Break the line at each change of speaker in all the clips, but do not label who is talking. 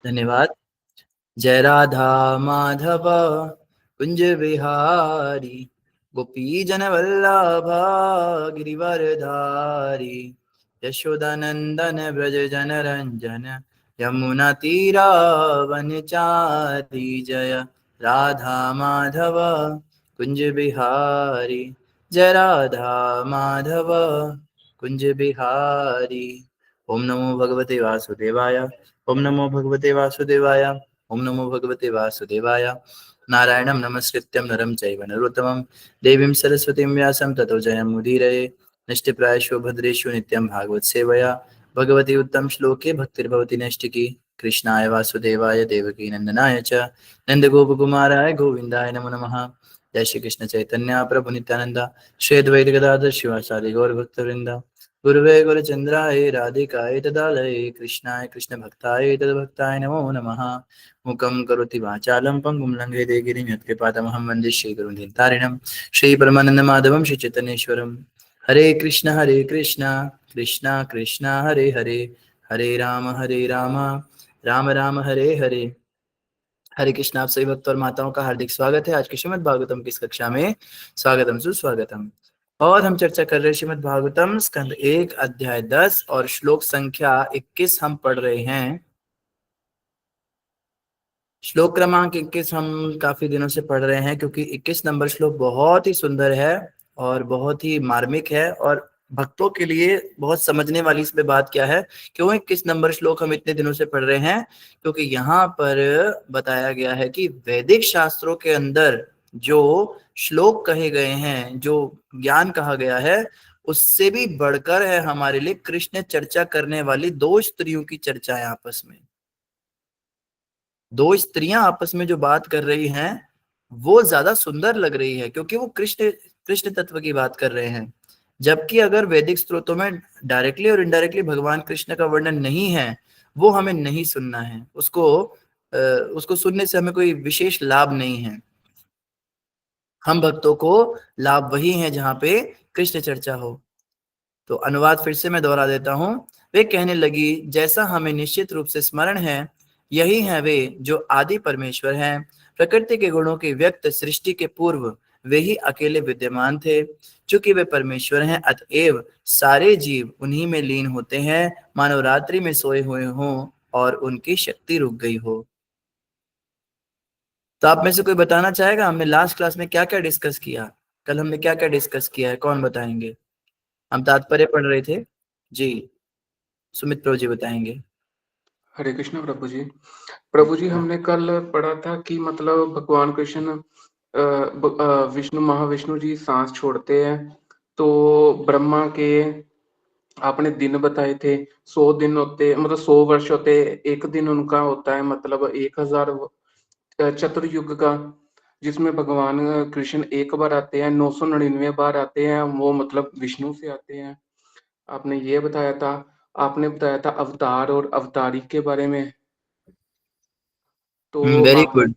धन्यवाद। जय राधा माधव कुंज बिहारी, गोपी जन वल्लभा गिरिवरधारी, यशोदानंदन ब्रज जन रंजन, यमुना तीरा वनचारी। जय राधा माधव कुंज बिहारी, जय राधा माधव कुंज बिहारी। ओम नमो भगवते वासुदेवाय, ओम नमो भगवते वासुदेवाय, ओम नमो भगवते वासुदेवाय। नारायणं नमस्कृत्यं नरं चैव नरोत्तमं, देवीं सरस्वतीं व्यासं ततो जयमुदीरये। नष्टप्रायेषु भद्रेषु नित्यं भागवत सेवया, भगवती उत्तम श्लोके भक्तिर्भवति नैष्टिकी। कृष्णाय वासुदेवाय देवकी नंदनाय च नंदगोपकुमाराय गोविंदाय नमो नमः। जय श्री कृष्ण चैतन्य प्रभु नित्यानंद, श्री अद्वैत गदाधर शिवासादि गौर भक्तवृंद। गुरुवे गुरुचंद्राय राधिकाय तदालये, कृष्णाय कृष्ण भक्ताय तद्भक्ताय नमो नमः। मुखं करोति वाचालं पंगुं लंघयते गिरिं यत्कृपातमहं वन्दे श्रीगुरुनितारिणं, श्रीपरमानन्दमाधवं श्रीचैतन्येश्वरम्। हरे कृष्ण कृष्ण कृष्ण हरे हरे, हरे राम राम राम हरे हरे। हरे कृष्ण। आप सभी भक्त और माताओं का हार्दिक स्वागत है आज की श्रीमद् भागवतम की इस कक्षा में। स्वागतम सुस्वागतम। और हम चर्चा कर रहे हैं श्रीमद् भागवतम स्कंद 1 अध्याय 10 और श्लोक संख्या 21 हम पढ़ रहे हैं। श्लोक क्रमांक 21 हम काफी दिनों से पढ़ रहे हैं क्योंकि 21 नंबर श्लोक बहुत ही सुंदर है और बहुत ही मार्मिक है, और भक्तों के लिए बहुत समझने वाली इसमें बात क्या है। क्यों 21 नंबर श्लोक हम इतने दिनों से पढ़ रहे हैं? क्योंकि यहाँ पर बताया गया है कि वैदिक शास्त्रों के अंदर जो श्लोक कहे गए हैं, जो ज्ञान कहा गया है, उससे भी बढ़कर है हमारे लिए कृष्ण चर्चा करने वाली दो स्त्रियों की चर्चा है। आपस में दो स्त्रियां आपस में जो बात कर रही हैं वो ज्यादा सुंदर लग रही है, क्योंकि वो कृष्ण कृष्ण तत्व की बात कर रहे हैं। जबकि अगर वैदिक स्त्रोतों में डायरेक्टली और इनडायरेक्टली भगवान कृष्ण का वर्णन नहीं है, वो हमें नहीं सुनना है। उसको सुनने से हमें कोई विशेष लाभ नहीं है। हम भक्तों को लाभ वही है जहाँ पे कृष्ण चर्चा हो। तो अनुवाद फिर से मैं दोहरा देता हूं। वे कहने लगी, जैसा हमें निश्चित रूप से स्मरण है, यही है वे जो आदि परमेश्वर हैं। प्रकृति के गुणों की व्यक्त सृष्टि के पूर्व वे ही अकेले विद्यमान थे। चूंकि वे परमेश्वर हैं, अतएव सारे जीव उन्हीं में लीन होते हैं, मानो रात्रि में सोए हुए हों और उनकी शक्ति रुक गई हो। तो आप में से कोई बताना चाहेगा हमने लास्ट क्लास में क्या क्या डिस्कस किया? कल हमने क्या क्या डिस्कस किया है? कौन बताएंगे? हम तात्पर्य पढ़ रहे थे जी। सुमित प्रभु जी बताएंगे।
हरे कृष्ण प्रभु जी। प्रभु जी, हमने कल पढ़ा था कि मतलब भगवान कृष्ण विष्णु महाविष्णु जी सांस छोड़ते हैं तो ब्रह्मा के आपने दिन बताए थे। 100 दिन होते, मतलब 100 वर्ष होते, एक दिन उनका होता है मतलब 1000 चतुर्युग का, जिसमें भगवान कृष्ण एक बार आते हैं, 999 बार आते हैं, वो मतलब विष्णु से आते हैं। आपने ये बताया था। आपने बताया था अवतार और अवतारी के बारे में। तो
वेरी
आप
गुड,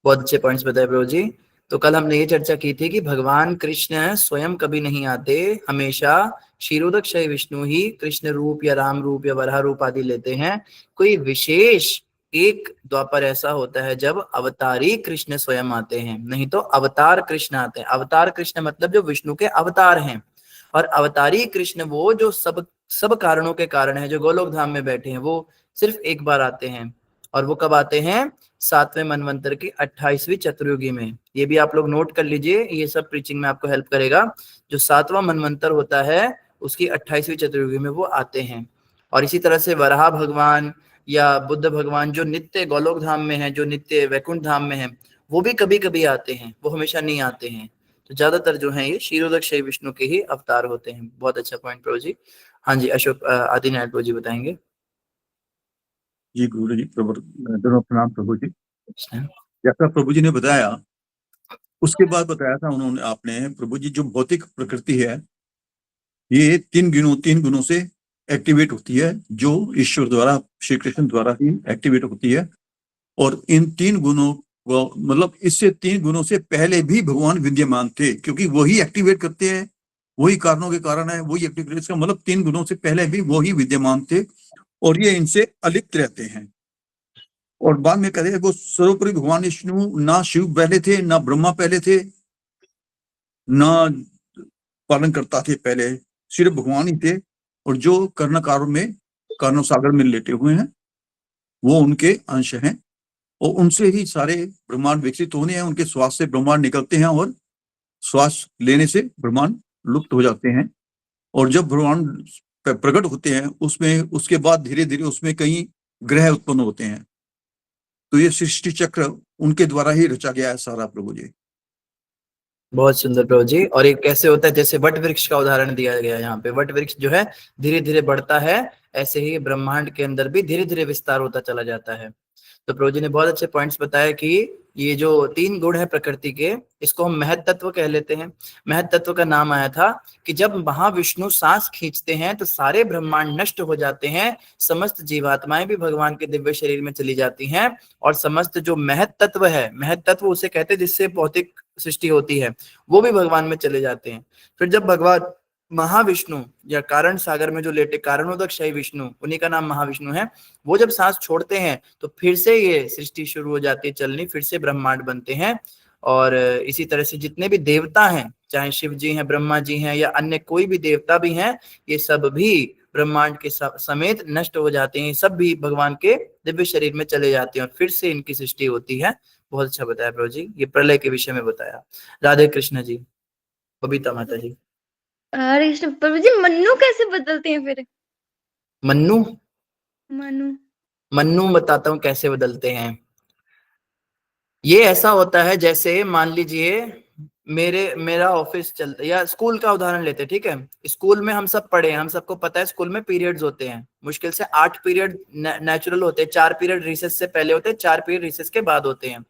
बहुत अच्छे पॉइंट्स बताए प्रभु जी। तो कल हमने ये चर्चा की थी कि भगवान कृष्ण स्वयं कभी नहीं आते, हमेशा क्षीरोदक्षय विष्णु ही कृष्ण रूप या राम रूप या वराह रूप आदि लेते हैं। कोई विशेष एक द्वापर ऐसा होता है जब अवतारी कृष्ण स्वयं आते हैं, नहीं तो अवतार कृष्ण आते हैं। अवतार कृष्ण मतलब जो विष्णु के अवतार हैं, और अवतारी कृष्ण वो जो सब सब कारणों के कारण है, जो गोलोक धाम में बैठे हैं, वो सिर्फ एक बार आते हैं। और वो कब आते हैं? 7वें मनवंतर की 28वीं चतुर्युगी में। ये भी आप लोग नोट कर लीजिए, ये सब प्रीचिंग में आपको हेल्प करेगा। जो 7वां मनवंतर होता है उसकी 28वीं चतुर्युगी में वो आते हैं। और इसी तरह से वराह भगवान या बुद्ध भगवान जो नित्य गोलोक धाम में है, जो नित्य वैकुंठ धाम में है, वो भी कभी कभी आते हैं, वो हमेशा नहीं आते हैं। तो ज्यादातर जो है ये क्षीरोदक्षय विष्णु के ही अवतार होते हैं। बहुत अच्छा पॉइंट प्रभु जी। हाँ जी, अशोक आदिनारायण प्रभु जी बताएंगे।
जी गुरु जी, प्रभु दोनों प्रणाम प्रभु जी। जैसा प्रभु जी ने बताया, उसके बाद बताया था उन्होंने, आपने प्रभु जी, जो भौतिक प्रकृति है ये तीन गुणों से एक्टिवेट होती है, जो ईश्वर द्वारा, श्री कृष्ण द्वारा ही एक्टिवेट होती है। और इन तीन गुणों को, मतलब इससे 3 गुणों से पहले भी भगवान विद्यमान थे, क्योंकि वही एक्टिवेट करते हैं, वही कारणों के कारण है, वही एक्टिवेट। इसका मतलब 3 गुणों से पहले भी वही विद्यमान थे और ये इनसे अलिप्त रहते हैं। और बाद में कहते हैं वो सर्वोपरि भगवान विष्णु, ना शिव पहले थे, ना ब्रह्मा पहले थे, ना पालन करता थे पहले, सिर्फ भगवान ही थे। और जो कर्णकारों में, कर्ण सागर में लेटे हुए हैं, वो उनके अंश हैं और उनसे ही सारे ब्रह्मांड विकसित होने हैं। उनके श्वास से ब्रह्मांड निकलते हैं और श्वास लेने से ब्रह्मांड लुप्त हो जाते हैं। और जब ब्रह्मांड प्रकट होते हैं उसमें, उसके बाद धीरे धीरे उसमें कई ग्रह उत्पन्न होते हैं। तो ये सृष्टि चक्र उनके द्वारा ही रचा गया है सारा, प्रभु जी।
बहुत सुंदर प्रभु जी। और ये कैसे होता है, जैसे वट वृक्ष का उदाहरण दिया गया यहाँ पे, वट वृक्ष जो है धीरे धीरे बढ़ता है, ऐसे ही ब्रह्मांड के अंदर भी धीरे धीरे विस्तार होता चला जाता है। तो प्रभु जी ने बहुत अच्छे पॉइंट्स बताया कि ये जो 3 गुण है प्रकृति के, इसको हम महत तत्व कह लेते हैं। महत तत्व का नाम आया था कि जब महाविष्णु सांस खींचते हैं तो सारे ब्रह्मांड नष्ट हो जाते हैं, समस्त जीवात्माएं भी भगवान के दिव्य शरीर में चली जाती हैं, और समस्त जो महत तत्व है, महत तत्व उसे कहते हैं जिससे भौतिक सृष्टि होती है, वो भी भगवान में चले जाते हैं। फिर जब भगवान महाविष्णु या कारण सागर में जो लेटे कारणोदक शाही विष्णु, उन्हीं का नाम महाविष्णु है, वो जब सांस छोड़ते हैं तो फिर से ये सृष्टि शुरू हो जाती है चलनी, फिर से ब्रह्मांड बनते हैं। और इसी तरह से जितने भी देवता हैं, चाहे शिव जी हैं, ब्रह्मा जी हैं, या अन्य कोई भी देवता भी हैं, ये सब भी ब्रह्मांड के समेत नष्ट हो जाते हैं, सब भी भगवान के दिव्य शरीर में चले जाते हैं और फिर से इनकी सृष्टि होती है। बहुत अच्छा बताया प्रभु जी, ये प्रलय के विषय में बताया। राधे कृष्ण जी। बबीता माता जी।
हरे कृष्ण। प्रभु जी मन्नू कैसे बदलते हैं फिर?
मन्नू,
मनु
मन्नू बताता हूँ कैसे बदलते हैं। ये ऐसा होता है जैसे मान लीजिए मेरा ऑफिस चलता, या स्कूल का उदाहरण लेते हैं, ठीक है। स्कूल में हम सब पढ़े हैं, हम सबको पता है स्कूल में पीरियड्स होते हैं, मुश्किल से 8 पीरियड नेचुरल होते हैं, 4 पीरियड रिसेस से पहले होते हैं, 4 पीरियड रिसेस के बाद होते हैं।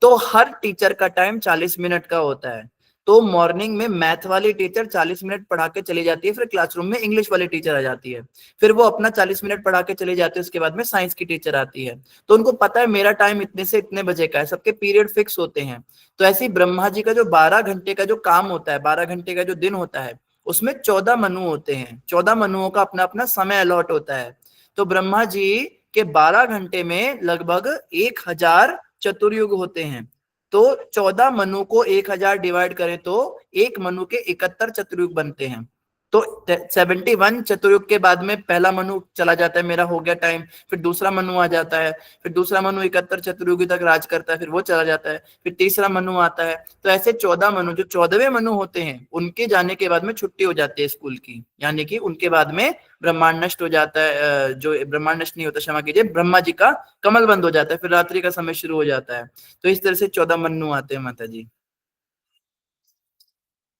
तो हर टीचर का टाइम 40 मिनट का होता है। तो मॉर्निंग में मैथ वाली टीचर 40 मिनट पढ़ा के चली जाती है, फिर क्लासरूम में इंग्लिश वाली टीचर आ जाती है, फिर वो अपना 40 मिनट पढ़ा के चली जाती है, उसके बाद में साइंस की टीचर आती है। तो उनको पता है मेरा टाइम इतने से इतने बजे का है, सबके पीरियड फिक्स होते हैं। तो ऐसे ही ब्रह्मा जी का जो 12 घंटे का जो काम होता है, 12 घंटे का जो दिन होता है, उसमें 14 मनु होते हैं, 14 मनुओं का अपना अपना समय अलॉट होता है। तो ब्रह्मा जी के 12 घंटे में लगभग 1000 चतुर्युग होते हैं। तो 14 मनु को 1000 डिवाइड करें तो एक मनु के 71 चतुर्युग बनते हैं। तो 71 चतुर्युग के बाद में पहला मनु चला जाता है, मेरा हो गया टाइम, फिर दूसरा मनु आ जाता है, फिर दूसरा मनु 71 चतुर्युगी तक राज करता है, फिर वो चला जाता है, फिर तीसरा मनु आता है। तो ऐसे 14 मनु, जो 14वें मनु होते हैं, उनके जाने के बाद में छुट्टी हो जाती है स्कूल की, यानी कि उनके बाद में ब्रह्मांड नष्ट हो जाता है। जो ब्रह्मांड नष्ट नहीं होता, क्षमा कीजिए, ब्रह्मा जी का कमल बंद हो जाता है, फिर रात्रि का समय शुरू हो जाता है। तो इस तरह से 14 मनु आते हैं माता जी।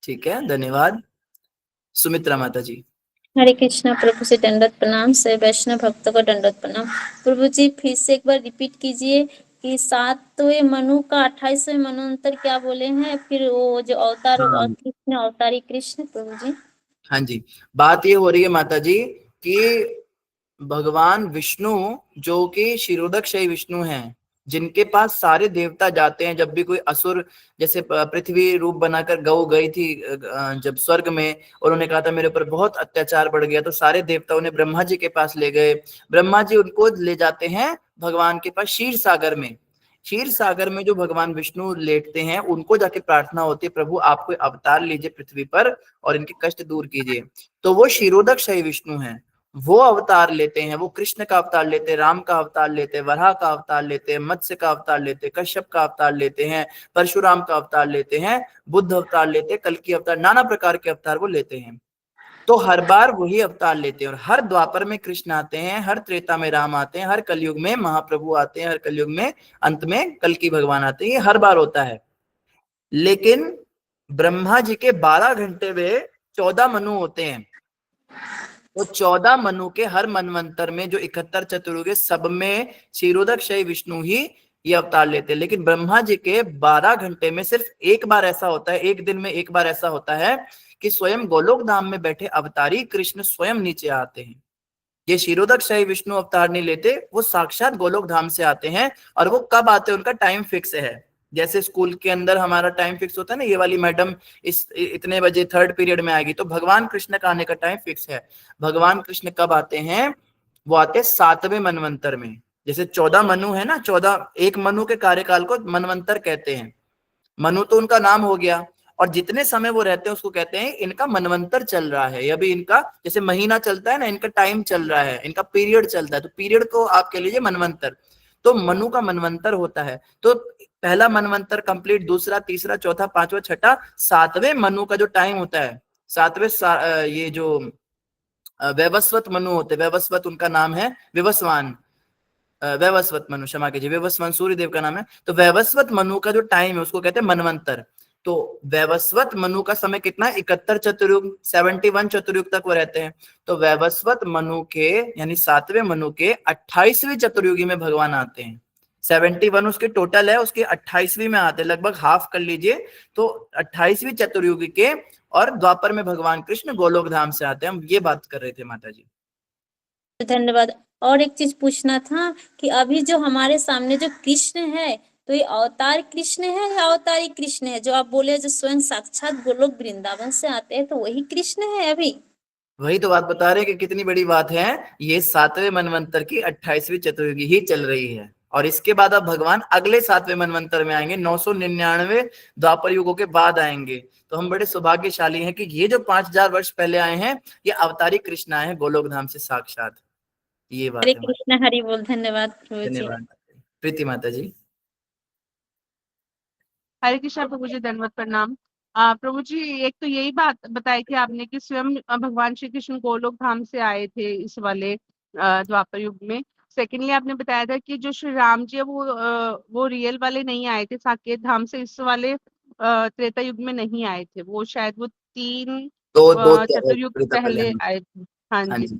ठीक है, धन्यवाद। सुमित्रा माता जी।
हरे कृष्णा। प्रभु से दंडवत प्रणाम, से वैष्णव भक्तों को दंडवत प्रणाम। प्रभु जी फिर से एक बार रिपीट कीजिए कि 7वें मनु का 28वें मनु अंतर क्या बोले हैं, फिर वो जो अवतार और कृष्ण अवतारी कृष्ण। प्रभु जी
हाँ जी, बात ये हो रही है माता जी कि भगवान विष्णु जो कि क्षीरोदक्षयी विष्णु हैं, जिनके पास सारे देवता जाते हैं, जब भी कोई असुर, जैसे पृथ्वी रूप बनाकर गौ गई थी जब स्वर्ग में, और उन्होंने कहा था मेरे ऊपर बहुत अत्याचार बढ़ गया, तो सारे देवता उन्हें ब्रह्मा जी के पास ले गए। ब्रह्मा जी उनको ले जाते हैं भगवान के पास क्षीर सागर में। क्षीर सागर में जो भगवान विष्णु लेटते हैं, उनको जाके प्रार्थना होती है, प्रभु आप कोई अवतार लीजिए पृथ्वी पर और इनके कष्ट दूर कीजिए। तो वो क्षीरोदक्षयी विष्णु हैं, वो अवतार लेते हैं, वो कृष्ण का अवतार लेते हैं, राम का अवतार लेते हैं, वराह का अवतार लेते हैं, मत्स्य का अवतार लेते हैं, कश्यप का अवतार लेते हैं, परशुराम का अवतार लेते हैं, बुद्ध अवतार लेते हैं, कल्कि अवतार, नाना प्रकार के अवतार वो लेते हैं। तो हर बार वही अवतार लेते हैं, और हर द्वापर में कृष्ण आते हैं, हर त्रेता में राम आते हैं, हर कलयुग में महाप्रभु आते हैं, हर कलयुग में अंत में कल्कि भगवान आते हैं, ये हर बार होता है। लेकिन ब्रह्मा जी के 12 घंटे में 14 मनु होते हैं। तो 14 मनु के हर मनवंतर में जो 71 चतुर्युग है, सब में क्षीरोदक्षयी विष्णु ही ये अवतार लेते हैं। लेकिन ब्रह्मा जी के 12 घंटे में सिर्फ एक बार ऐसा होता है, एक दिन में एक बार ऐसा होता है कि स्वयं गोलोक धाम में बैठे अवतारी कृष्ण स्वयं नीचे आते हैं। ये क्षीरोदक्षयी विष्णु अवतार नहीं लेते, वो साक्षात गोलोक धाम से आते हैं, और वो कब आते हैं उनका टाइम फिक्स है। जैसे स्कूल के अंदर हमारा टाइम फिक्स होता है ना, ये वाली मैडम इस इतने बजे 3rd पीरियड में आएगी, तो भगवान कृष्ण का आने का टाइम फिक्स है। भगवान कृष्ण कब आते हैं? वो आते हैं 7वें मनवंतर में। जैसे 14 मनु है ना, 14 एक मनु के कार्यकाल को मनवंतर कहते हैं। मनु तो उनका नाम हो गया, और जितने समय वो रहते हैं उसको कहते हैं इनका मनवंतर चल रहा है। अभी इनका जैसे महीना चलता है ना, इनका टाइम चल रहा है, इनका पीरियड चलता है, तो पीरियड को आप कह लीजिए मनवंतर। तो मनु का मनवंतर होता है। तो पहला मनवंतर कंप्लीट, दूसरा, तीसरा, चौथा, पांचवा, छठा, सातवें मनु का जो टाइम होता है, सातवें ये जो वैवस्वत मनु होते, वैवस्वत उनका नाम है, विवस्वान, वैवस्वत मनु, क्षमा कीजिए, वैवस्वान सूर्य देव का नाम है। तो वैवस्वत मनु का जो टाइम है उसको कहते हैं मनवंतर। तो वैवस्वत मनु का समय कितना है? 71 चतुर्युग, 71 चतुर्युग तक वो रहते हैं। तो वैवस्वत मनु के यानी 7वें मनु के 28वीं चतुर्युगी में भगवान आते हैं। 71 उसके टोटल है, उसके 28वीं में आते हैं, लगभग हाफ कर लीजिए। तो 28वीं चतुर्युगी के, और द्वापर में भगवान कृष्ण गोलोक धाम से आते हैं। हम ये बात कर रहे थे माता जी।
धन्यवाद। और एक चीज पूछना था कि अभी जो हमारे सामने जो कृष्ण है, तो ये अवतार कृष्ण है या अवतारी कृष्ण है? जो आप बोले जो स्वयं साक्षात गोलोक वृंदावन से आते हैं, तो वही कृष्ण है अभी?
वही तो बात बता रहे हैं कि कितनी बड़ी बात है। ये 7वें मनवंतर की 28वीं चतुर्युगी ही चल रही है, और इसके बाद अब भगवान अगले 7वें मनवंतर में आएंगे, 999 द्वापर युगों के बाद आएंगे। तो हम बड़े सौभाग्यशाली हैं कि ये जो 5000 वर्ष पहले आए हैं, ये अवतारी कृष्ण आए हैं गोलोक धाम से साक्षात। ये बात
हरे
है।
कृष्ण, हरि बोल। धन्यवाद प्रभु जी।
धन्यवाद प्रीति माता जी।
हरे कृष्णा प्रभु जी, दंडवत प्रणाम। प्रभु जी, एक तो यही बात बताई थी आपने कि स्वयं भगवान श्री कृष्ण गोलोक धाम से आए थे इस वाले द्वापर युग में। सेकेंडली आपने बताया था कि जो श्री राम जी है वो रियल वाले नहीं आए थे साकेत धाम से, इस वाले त्रेता युग में नहीं आए थे, वो शायद वो 3
दो
चतुर्युग
त्रेता पहले,
पहले
हाँ।
आए थे। हाँ
हाँ
जी।
जी।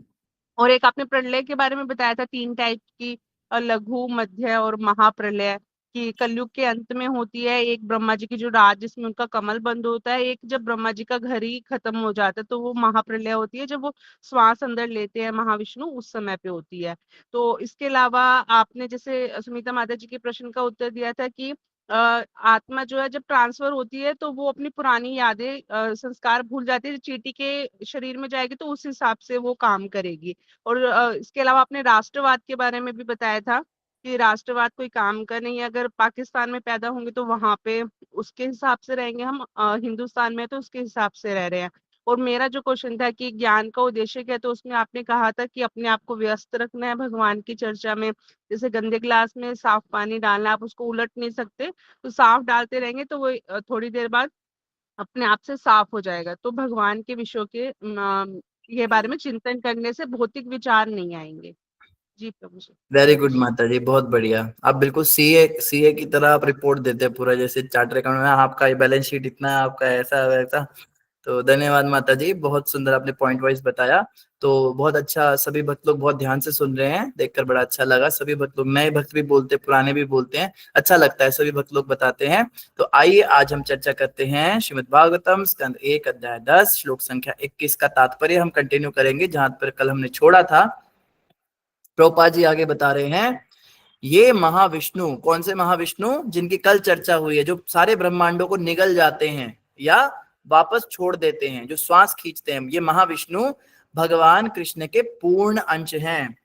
और एक आपने प्रलय के बारे में बताया था 3 टाइप की, लघु, मध्य और महाप्रलय, कि कलयुग के अंत में होती है। एक ब्रह्मा जी की जो राज जिसमें उनका कमल बंद होता है, एक जब ब्रह्मा जी का घर ही खत्म हो जाता है तो वो महाप्रलय होती है, जब वो श्वास अंदर लेते हैं महाविष्णु, उस समय पे होती है। तो इसके अलावा आपने जैसे सुनीता माता जी के प्रश्न का उत्तर दिया था कि आत्मा जो है जब ट्रांसफर होती है तो वो अपनी पुरानी यादें, संस्कार भूल जाती है, चींटी के शरीर में जाएगी तो उस हिसाब से वो काम करेगी। और इसके अलावा आपने राष्ट्रवाद के बारे में भी बताया था कि राष्ट्रवाद कोई काम का नहीं है, अगर पाकिस्तान में पैदा होंगे तो वहां पे उसके हिसाब से रहेंगे, हम हिंदुस्तान में तो उसके हिसाब से रह रहे हैं। और मेरा जो क्वेश्चन था कि ज्ञान का उद्देश्य क्या है, तो उसमें आपने कहा था कि अपने आप को व्यस्त रखना है भगवान की चर्चा में। जैसे गंदे ग्लास में साफ पानी डालना, आप उसको उलट नहीं सकते, तो साफ डालते रहेंगे तो वो थोड़ी देर बाद अपने आप से साफ हो जाएगा। तो भगवान के विषयों के ये बारे में चिंतन करने से भौतिक विचार नहीं आएंगे। जी प्रभु जी।
वेरी गुड माता जी, बहुत बढ़िया। आप बिल्कुल सीए की तरह आप रिपोर्ट देते हैं पूरा, जैसे चार्टर अकाउंट में आपका बैलेंस शीट इतना है, आपका ऐसा वैसा। तो धन्यवाद माता जी, बहुत सुंदर आपने पॉइंट वाइज बताया। तो बहुत अच्छा, सभी भक्त लोग बहुत ध्यान से सुन रहे हैं, देखकर बड़ा अच्छा लगा। सभी भक्त लोग, नए भक्त भी बोलते, पुराने भी बोलते हैं, अच्छा लगता है, सभी भक्त लोग बताते हैं। तो आइए आज हम चर्चा करते हैं श्रीमद् भागवतम स्कंद 1 अध्याय 10 श्लोक संख्या 21 का तात्पर्य हम कंटिन्यू करेंगे जहां पर कल हमने छोड़ा था। प्रभुपाद जी आगे बता रहे हैं, ये महाविष्णु, कौन से महाविष्णु? जिनकी कल चर्चा हुई है, जो सारे ब्रह्मांडों को निगल जाते हैं या वापस छोड़ देते हैं, जो श्वास खींचते हैं, ये महाविष्णु भगवान कृष्ण के पूर्ण अंश हैं,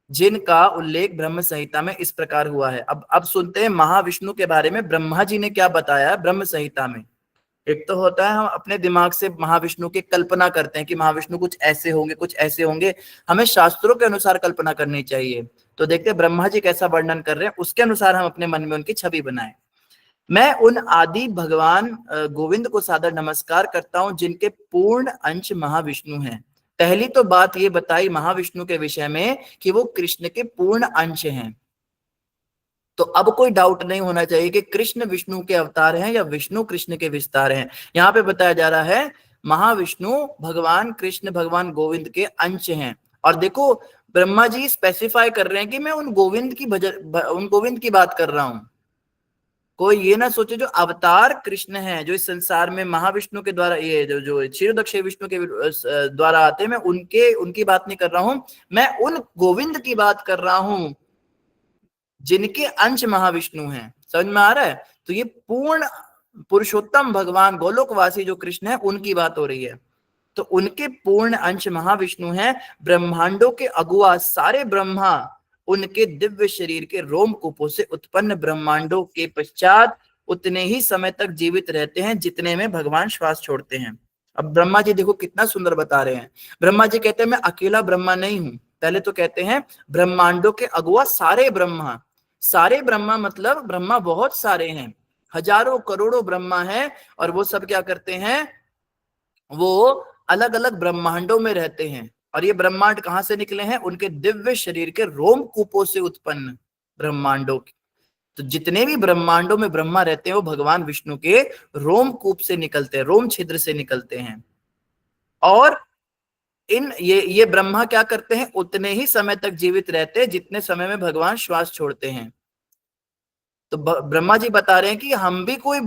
जिनका उल्लेख ब्रह्म संहिता में इस प्रकार हुआ है। अब सुनते हैं महाविष्णु के बारे में ब्रह्मा जी ने क्या बताया ब्रह्म संहिता में। एक तो होता है हम अपने दिमाग से महाविष्णु की कल्पना करते हैं कि महाविष्णु कुछ ऐसे होंगे, कुछ ऐसे होंगे, हमें शास्त्रों के अनुसार कल्पना करनी चाहिए। तो देखते हैं ब्रह्मा जी कैसा वर्णन कर रहे हैं, उसके अनुसार हम अपने मन में उनकी छवि बनाएं। मैं उन आदि भगवान गोविंद को सादर नमस्कार करता हूं जिनके पूर्ण अंश महाविष्णु हैं। पहली तो बात ये बताई महाविष्णु के विषय में कि वो कृष्ण के पूर्ण अंश हैं। तो अब कोई डाउट नहीं होना चाहिए कि कृष्ण विष्णु के अवतार हैं या विष्णु कृष्ण के विस्तार हैं। यहाँ पे बताया जा रहा है महाविष्णु भगवान कृष्ण भगवान गोविंद के अंश हैं। और देखो ब्रह्मा जी स्पेसिफाई कर रहे हैं कि मैं उन गोविंद की बात कर रहा हूं। कोई ये ना सोचे जो अवतार कृष्ण है, जो इस संसार में महाविष्णु के द्वारा, ये जो क्षीरोदक्ष विष्णु के द्वारा आते हैं, मैं उनकी बात नहीं कर रहा हूं, मैं उन गोविंद की बात कर रहा हूं जिनके अंश महाविष्णु हैं। समझ में आ रहा है? तो ये पूर्ण पुरुषोत्तम भगवान गोलोकवासी जो कृष्ण है उनकी बात हो रही है। तो उनके पूर्ण अंश महाविष्णु हैं। ब्रह्मांडों के अगुआ सारे ब्रह्मा उनके दिव्य शरीर के रोमकूपों से उत्पन्न ब्रह्मांडों के पश्चात उतने ही समय तक जीवित रहते हैं जितने में भगवान श्वास छोड़ते हैं। अब ब्रह्मा जी देखो कितना सुंदर बता रहे हैं। ब्रह्मा जी कहते हैं मैं अकेला ब्रह्मा नहीं हूं। पहले तो कहते हैं ब्रह्मांडों के अगुआ सारे ब्रह्मा। सारे ब्रह्मा मतलब ब्रह्मा बहुत सारे हैं, हजारों करोड़ों ब्रह्मा है, और वो सब क्या करते हैं, वो अलग अलग ब्रह्मांडों में रहते हैं। और ये ब्रह्मांड कहां से निकले हैं, उनके दिव्य शरीर के रोमकूपों से उत्पन्न ब्रह्मांडों के। तो जितने भी ब्रह्मांडों में ब्रह्मा रहते हैं वो भगवान विष्णु के रोमकूप से निकलते हैं, रोम छिद्र से निकलते हैं। और ये ब्रह्मा क्या करते हैं, उतने ही समय तक जीवित रहते हैं जितने समय में भगवान श्वास छोड़ते हैं। तो ब्रह्मा जी बता रहे हैं कि हम भी कोई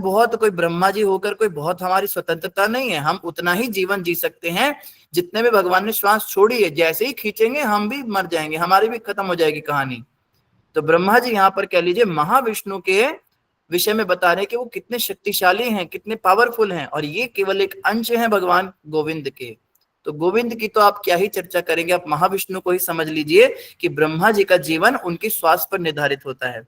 ब्रह्मा जी होकर कोई बहुत हमारी स्वतंत्रता नहीं है, हम उतना ही जीवन जी सकते हैं जितने में भगवान ने श्वास छोड़ी है। जैसे ही खींचेंगे हम भी मर जाएंगे, हमारी भी खत्म हो जाएगी कहानी। तो ब्रह्मा जी यहाँ पर कह लीजिए महाविष्णु के विषय में बता रहे हैं कि वो कितने शक्तिशाली हैं, कितने पावरफुल हैं, और ये केवल एक अंश है भगवान गोविंद के। तो गोविंद की तो आप क्या ही चर्चा करेंगे, आप महाविष्णु को ही समझ लीजिए कि ब्रह्मा जी का जीवन उनकी श्वास पर निर्धारित होता है।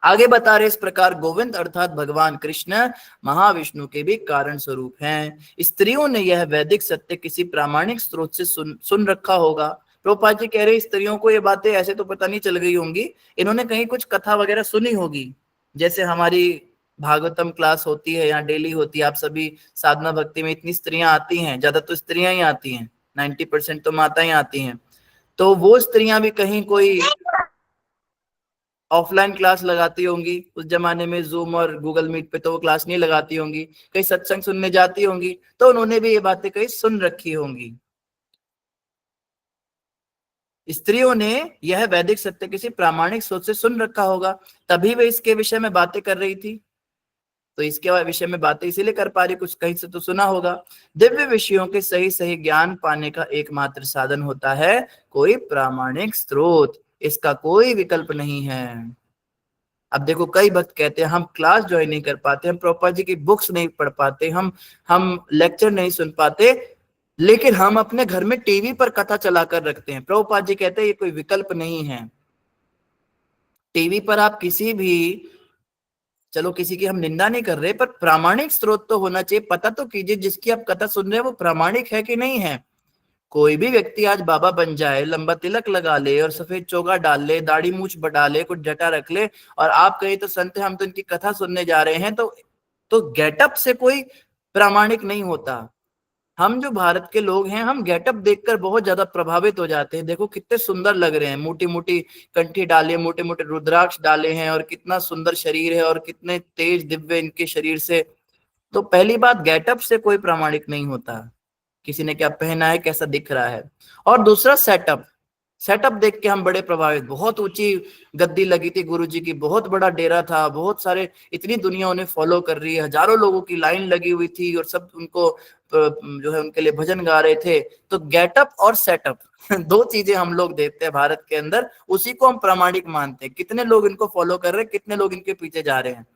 आगे बता रहे इस प्रकार गोविंद अर्थात भगवान कृष्ण महाविष्णु के भी कारण स्वरूप हैं। स्त्रियों ने यह वैदिक सत्य किसी प्रामाणिक स्रोत से सुन रखा होगा। प्रभुपाद जी कह रहे स्त्रियों को ये बातें ऐसे तो पता नहीं चल गई होंगी, इन्होंने कहीं कुछ कथा वगैरह सुनी होगी। जैसे हमारी भागवतम क्लास होती है, यहाँ डेली होती है, आप सभी साधना भक्ति में इतनी स्त्रियां आती हैं, ज्यादा तो स्त्रियां ही आती हैं, 90% तो माताएं आती हैं। तो वो स्त्रियां भी कहीं कोई ऑफलाइन क्लास लगाती होंगी, उस जमाने में जूम और गूगल मीट पे तो वो क्लास नहीं लगाती होंगी, कहीं सत्संग सुनने जाती होंगी, तो उन्होंने भी ये बातें कहीं सुन रखी होंगी। स्त्रियों ने यह वैदिक सत्य किसी प्रामाणिक सोच से सुन रखा होगा, तभी वे इसके विषय में बातें कर रही थी। तो इसके विषय में बातें इसीलिए कर पा रही, कुछ कहीं से तो सुना होगा। दिव्य विषयों के सही सही ज्ञान पाने का एकमात्र साधन होता है कोई प्रामाणिक स्रोत, इसका कोई विकल्प नहीं है। अब देखो कई भक्त कहते हैं हम क्लास ज्वाइन नहीं कर पाते, हम प्रभुपाद जी की बुक्स नहीं पढ़ पाते, हम लेक्चर नहीं सुन पाते, लेकिन हम अपने घर में टीवी पर कथा चलाकर रखते हैं। प्रभुपाद जी कहते हैं ये कोई विकल्प नहीं है। टीवी पर आप किसी भी, चलो किसी की हम निंदा नहीं कर रहे, पर प्रामाणिक स्रोत तो होना चाहिए। पता तो कीजिए जिसकी आप कथा सुन रहे हैं वो प्रामाणिक है कि नहीं है। कोई भी व्यक्ति आज बाबा बन जाए, लंबा तिलक लगा ले और सफेद चोगा डाल ले, दाढ़ी मूछ बढ़ा ले, कुछ जटा रख ले, और आप कहीं तो संत हम तो इनकी कथा सुनने जा रहे हैं, तो गेटअप से कोई प्रामाणिक नहीं होता। हम जो भारत के लोग हैं, हम गेटअप देखकर बहुत ज्यादा प्रभावित हो जाते हैं। देखो कितने सुंदर लग रहे हैं, मोटी मोटी कंठी डाले, मोटे मोटे रुद्राक्ष डाले हैं, और कितना सुंदर शरीर है, और कितने तेज दिव्य इनके शरीर से। तो पहली बात, गेटअप से कोई प्रामाणिक नहीं होता, किसी ने क्या पहना है, कैसा दिख रहा है। और दूसरा सेटअप देख के हम बड़े प्रभावित, बहुत ऊंची गद्दी लगी थी गुरुजी की, बहुत बड़ा डेरा था, बहुत सारे, इतनी दुनिया उन्हें फॉलो कर रही है, हजारों लोगों की लाइन लगी हुई थी, और सब उनको जो है उनके लिए भजन गा रहे थे। तो गेटअप और सेटअप दो चीजें हम लोग देखते हैं भारत के अंदर, उसी को हम प्रामाणिक मानते हैं। कितने लोग इनको फॉलो कर रहे हैं, कितने लोग इनके पीछे जा रहे हैं।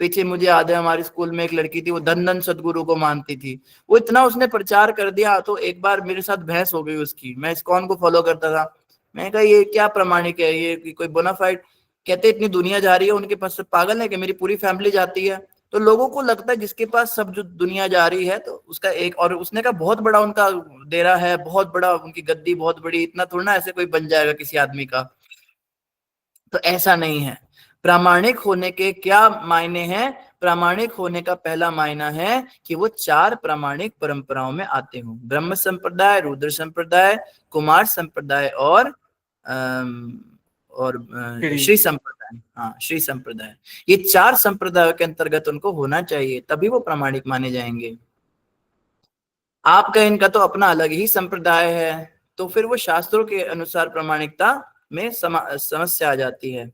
पीछे मुझे याद है हमारे स्कूल में एक लड़की थी, वो धन सदगुरु को मानती थी। वो इतना उसने प्रचार कर दिया, तो एक बार मेरे साथ बहस हो गई उसकी। मैं इस्कॉन को फॉलो करता था, मैंने कहा ये क्या प्रमाणिक है, ये कोई बोनाफाइड। कहते इतनी दुनिया जा रही है उनके पास, सब पागल है कि मेरी पूरी फैमिली जाती है। तो लोगों को लगता है जिसके पास सब जो दुनिया जा रही है तो उसका एक, और उसने कहा बहुत बड़ा उनका डेरा है, बहुत बड़ा उनकी गद्दी, बहुत बड़ी, इतना थोड़ा ना ऐसे कोई बन जाएगा किसी आदमी का। तो ऐसा नहीं है। प्रामाणिक होने के क्या मायने हैं? प्रामाणिक होने का पहला मायना है कि वो चार प्रामाणिक परंपराओं में आते हों, ब्रह्म संप्रदाय, रुद्र संप्रदाय, कुमार संप्रदाय और श्री संप्रदाय। हाँ, श्री संप्रदाय। ये चार संप्रदायों के अंतर्गत उनको होना चाहिए, तभी वो प्रामाणिक माने जाएंगे। आपका इनका तो अपना अलग ही संप्रदाय है, तो फिर वो शास्त्रों के अनुसार प्रामाणिकता में समस्या आ जाती है।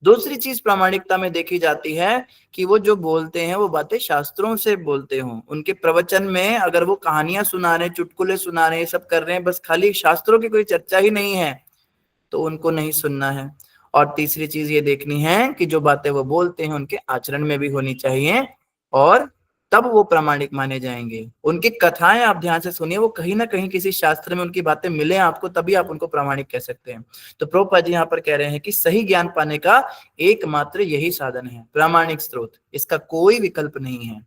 दूसरी चीज प्रामाणिकता में देखी जाती है कि वो जो बोलते हैं वो बातें शास्त्रों से बोलते हों। उनके प्रवचन में अगर वो कहानियां सुना रहे, चुटकुले सुना रहे, सब कर रहे हैं, बस खाली शास्त्रों की कोई चर्चा ही नहीं है, तो उनको नहीं सुनना है। और तीसरी चीज ये देखनी है कि जो बातें वो बोलते हैं उनके आचरण में भी होनी चाहिए, और तब वो प्रामाणिक माने जाएंगे। उनकी कथाएं आप ध्यान से सुनिए, वो कहीं ना कहीं किसी शास्त्र में उनकी बातें मिले आपको, तभी आप उनको प्रामाणिक कह सकते हैं। तो प्रभुपाद जी यहाँ पर कह रहे हैं कि सही ज्ञान पाने का एकमात्र यही साधन है, प्रामाणिक स्रोत, इसका कोई विकल्प नहीं है।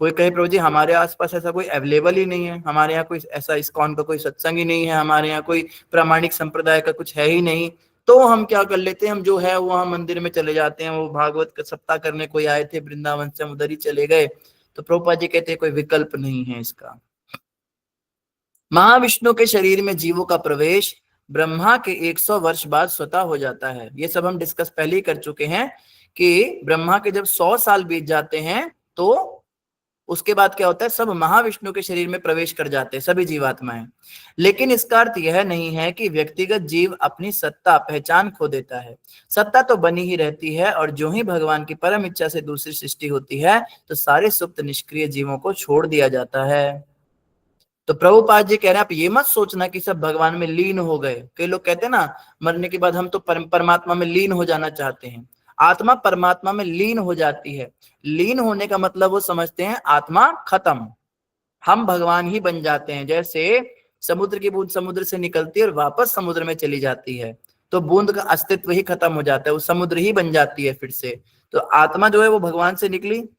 कोई कहे प्रभु जी हमारे आसपास ऐसा कोई अवेलेबल ही नहीं है, हमारे यहाँ कोई ऐसा इस्कॉन का कोई सत्संग ही नहीं है, हमारे यहाँ कोई प्रामाणिक संप्रदाय का कुछ है ही नहीं, तो हम क्या कर लेते हैं, हम जो है वहां मंदिर में चले जाते हैं, वो भागवत का सप्ताह करने कोई आए थे वृंदावन से, हम उधर ही चले गए। तो प्रभुपाद जी कहते हैं कोई विकल्प नहीं है इसका। महाविष्णु के शरीर में जीवों का प्रवेश ब्रह्मा के 100 वर्ष बाद स्वतः हो जाता है। ये सब हम डिस्कस पहले ही कर चुके हैं कि ब्रह्मा के जब 100 साल बीत जाते हैं तो उसके बाद क्या होता है, सब महाविष्णु के शरीर में प्रवेश कर जाते हैं, सभी जीवात्माएं। लेकिन इसका अर्थ यह नहीं है कि व्यक्तिगत जीव अपनी सत्ता पहचान खो देता है। सत्ता तो बनी ही रहती है, और जो ही भगवान की परम इच्छा से दूसरी सृष्टि होती है तो सारे सुप्त निष्क्रिय जीवों को छोड़ दिया जाता है। तो प्रभुपाद जी कह रहे हैं आप ये मत सोचना कि सब भगवान में लीन हो गए। कई लोग कहते हैं ना मरने के बाद हम तो परमात्मा में लीन हो जाना चाहते हैं। आत्मा परमात्मा में लीन हो जाती है। लीन होने का मतलब वो समझते हैं आत्मा खत्म, हम भगवान ही बन जाते हैं। जैसे समुद्र की बूंद समुद्र से निकलती है और वापस समुद्र में चली जाती है, तो बूंद का अस्तित्व ही खत्म हो जाता है, वो समुद्र ही बन जाती है फिर से। तो आत्मा जो है वो भगवान से निकली,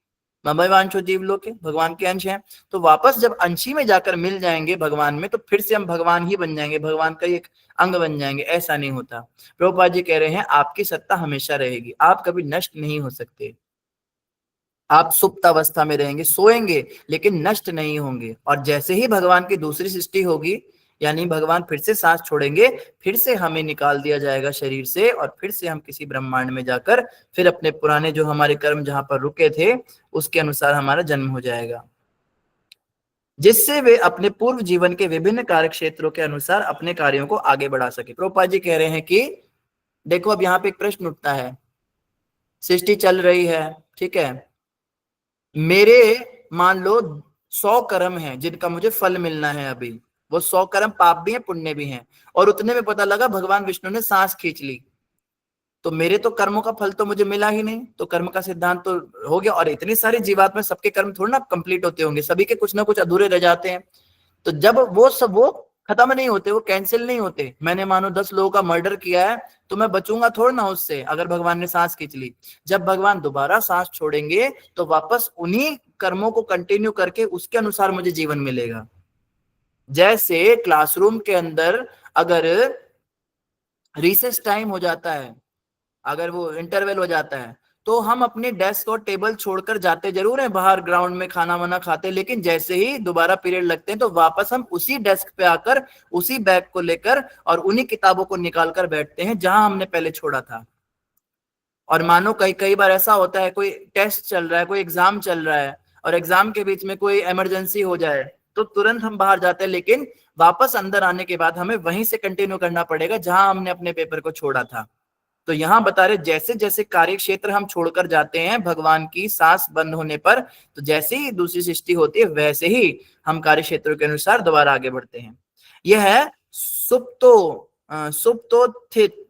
ममैवांशो जीवलोक के, भगवान के अंश हैं, तो वापस जब अंशी में जाकर मिल जाएंगे भगवान में, तो फिर से हम भगवान ही बन जाएंगे, भगवान का एक अंग बन जाएंगे। ऐसा नहीं होता। प्रभुपाद जी कह रहे हैं आपकी सत्ता हमेशा रहेगी, आप कभी नष्ट नहीं हो सकते। आप सुप्त अवस्था में रहेंगे, सोएंगे, लेकिन नष्ट नहीं होंगे। और जैसे ही भगवान की दूसरी सृष्टि होगी, यानी भगवान फिर से सांस छोड़ेंगे, फिर से हमें निकाल दिया जाएगा शरीर से, और फिर से हम किसी ब्रह्मांड में जाकर फिर अपने पुराने जो हमारे कर्म जहां पर रुके थे उसके अनुसार हमारा जन्म हो जाएगा, जिससे वे अपने पूर्व जीवन के विभिन्न कार्य क्षेत्रों के अनुसार अपने कार्यों को आगे बढ़ा सके। प्रभुपाद जी कह रहे हैं कि देखो अब यहाँ पे एक प्रश्न उठता है, सृष्टि चल रही है, ठीक है, मेरे मान लो 100 कर्म हैं जिनका मुझे फल मिलना है अभी, वो 100 कर्म पाप भी हैं पुण्य भी हैं, और उतने में पता लगा भगवान विष्णु ने सांस खींच ली, तो मेरे तो कर्मों का फल तो मुझे मिला ही नहीं, तो कर्म का सिद्धांत तो हो गया। और इतनी सारी जीवात्मा सबके कर्म थोड़ी ना कंप्लीट होते होंगे, सभी के कुछ ना कुछ अधूरे रह जाते हैं। तो जब वो सब वो खत्म नहीं होते, वो कैंसिल नहीं होते, मैंने मानो 10 लोगों का मर्डर किया है तो मैं बचूंगा थोड़ा ना उससे, अगर भगवान ने सांस खींच ली। जब भगवान दोबारा सांस छोड़ेंगे तो वापस उन्हीं कर्मों को कंटिन्यू करके उसके अनुसार मुझे जीवन मिलेगा। जैसे क्लासरूम के अंदर अगर रिसेस टाइम हो जाता है, अगर वो इंटरवल हो जाता है, तो हम अपनी डेस्क और टेबल छोड़कर जाते जरूर हैं बाहर ग्राउंड में खाना वाना खाते, लेकिन जैसे ही दोबारा पीरियड लगते हैं तो वापस हम उसी डेस्क पे आकर उसी बैग को लेकर और उन्हीं किताबों को निकाल कर बैठते हैं जहां हमने पहले छोड़ा था। और मानो कई बार ऐसा होता है, कोई टेस्ट चल रहा है, कोई एग्जाम चल रहा है, और एग्जाम के बीच में कोई इमरजेंसी हो जाए तो तुरंत हम बाहर जाते हैं, लेकिन वापस अंदर आने के बाद हमें वहीं से कंटिन्यू करना पड़ेगा जहां हमने अपने पेपर को छोड़ा था। तो यहाँ बता रहे जैसे जैसे कार्य क्षेत्र हम छोड़कर जाते हैं भगवान की सांस बंद होने पर, तो जैसे ही दूसरी सृष्टि होती है वैसे ही हम कार्य क्षेत्रों के अनुसार दोबारा आगे बढ़ते हैं। यह है सुप्तोत्थित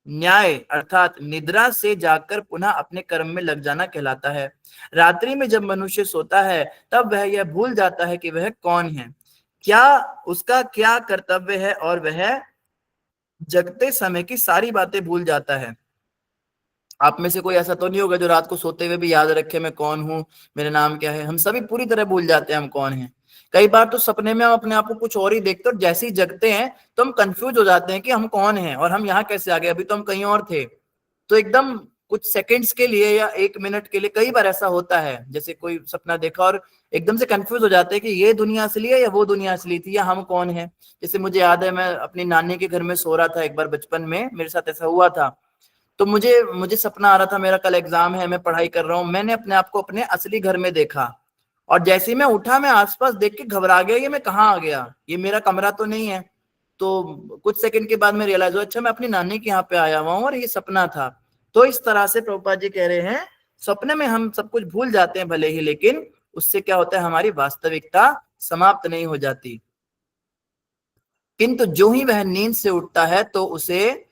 न्याय, अर्थात निद्रा से जागकर पुनः अपने कर्म में लग जाना कहलाता है। रात्रि में जब मनुष्य सोता है तब वह यह भूल जाता है कि वह कौन है, क्या उसका क्या कर्तव्य है, और वह जगते समय की सारी बातें भूल जाता है। आप में से कोई ऐसा तो नहीं होगा जो रात को सोते हुए भी याद रखे मैं कौन हूं, मेरा नाम क्या है। हम सभी पूरी तरह भूल जाते हैं हम कौन हैं। कई बार तो सपने में हम अपने आप को कुछ और ही देखते और जैसे ही जगते हैं तो हम कंफ्यूज हो जाते हैं कि हम कौन हैं और हम यहाँ कैसे आ गए, अभी तो हम कहीं और थे। तो एकदम कुछ सेकंड्स के लिए या 1 मिनट के लिए कई बार ऐसा होता है, जैसे कोई सपना देखा और एकदम से कंफ्यूज हो जाते हैं कि ये दुनिया असली है या वो दुनिया असली थी या हम कौन है। जैसे मुझे याद है मैं अपनी नानी के घर में सो रहा था एक बार बचपन में, मेरे साथ ऐसा हुआ था। तो मुझे सपना आ रहा था मेरा कल एग्जाम है, मैं पढ़ाई कर रहा हूँ, मैंने अपने आप को अपने असली घर में देखा और जैसे ही मैं उठा मैं आसपास देख के घबरा गया, ये मैं कहाँ आ गया, ये मेरा कमरा तो नहीं है। तो कुछ सेकंड के बाद में रियलाइज हुआ अच्छा मैं अपनी नानी के यहाँ पे आया हुआ हूँ और ये सपना था। तो इस तरह से प्रभुपाद जी कह रहे हैं सपने में हम सब कुछ भूल जाते हैं भले ही, लेकिन उससे क्या होता है हमारी वास्तविकता समाप्त नहीं हो जाती। किंतु जो ही वह नींद से उठता है तो उसे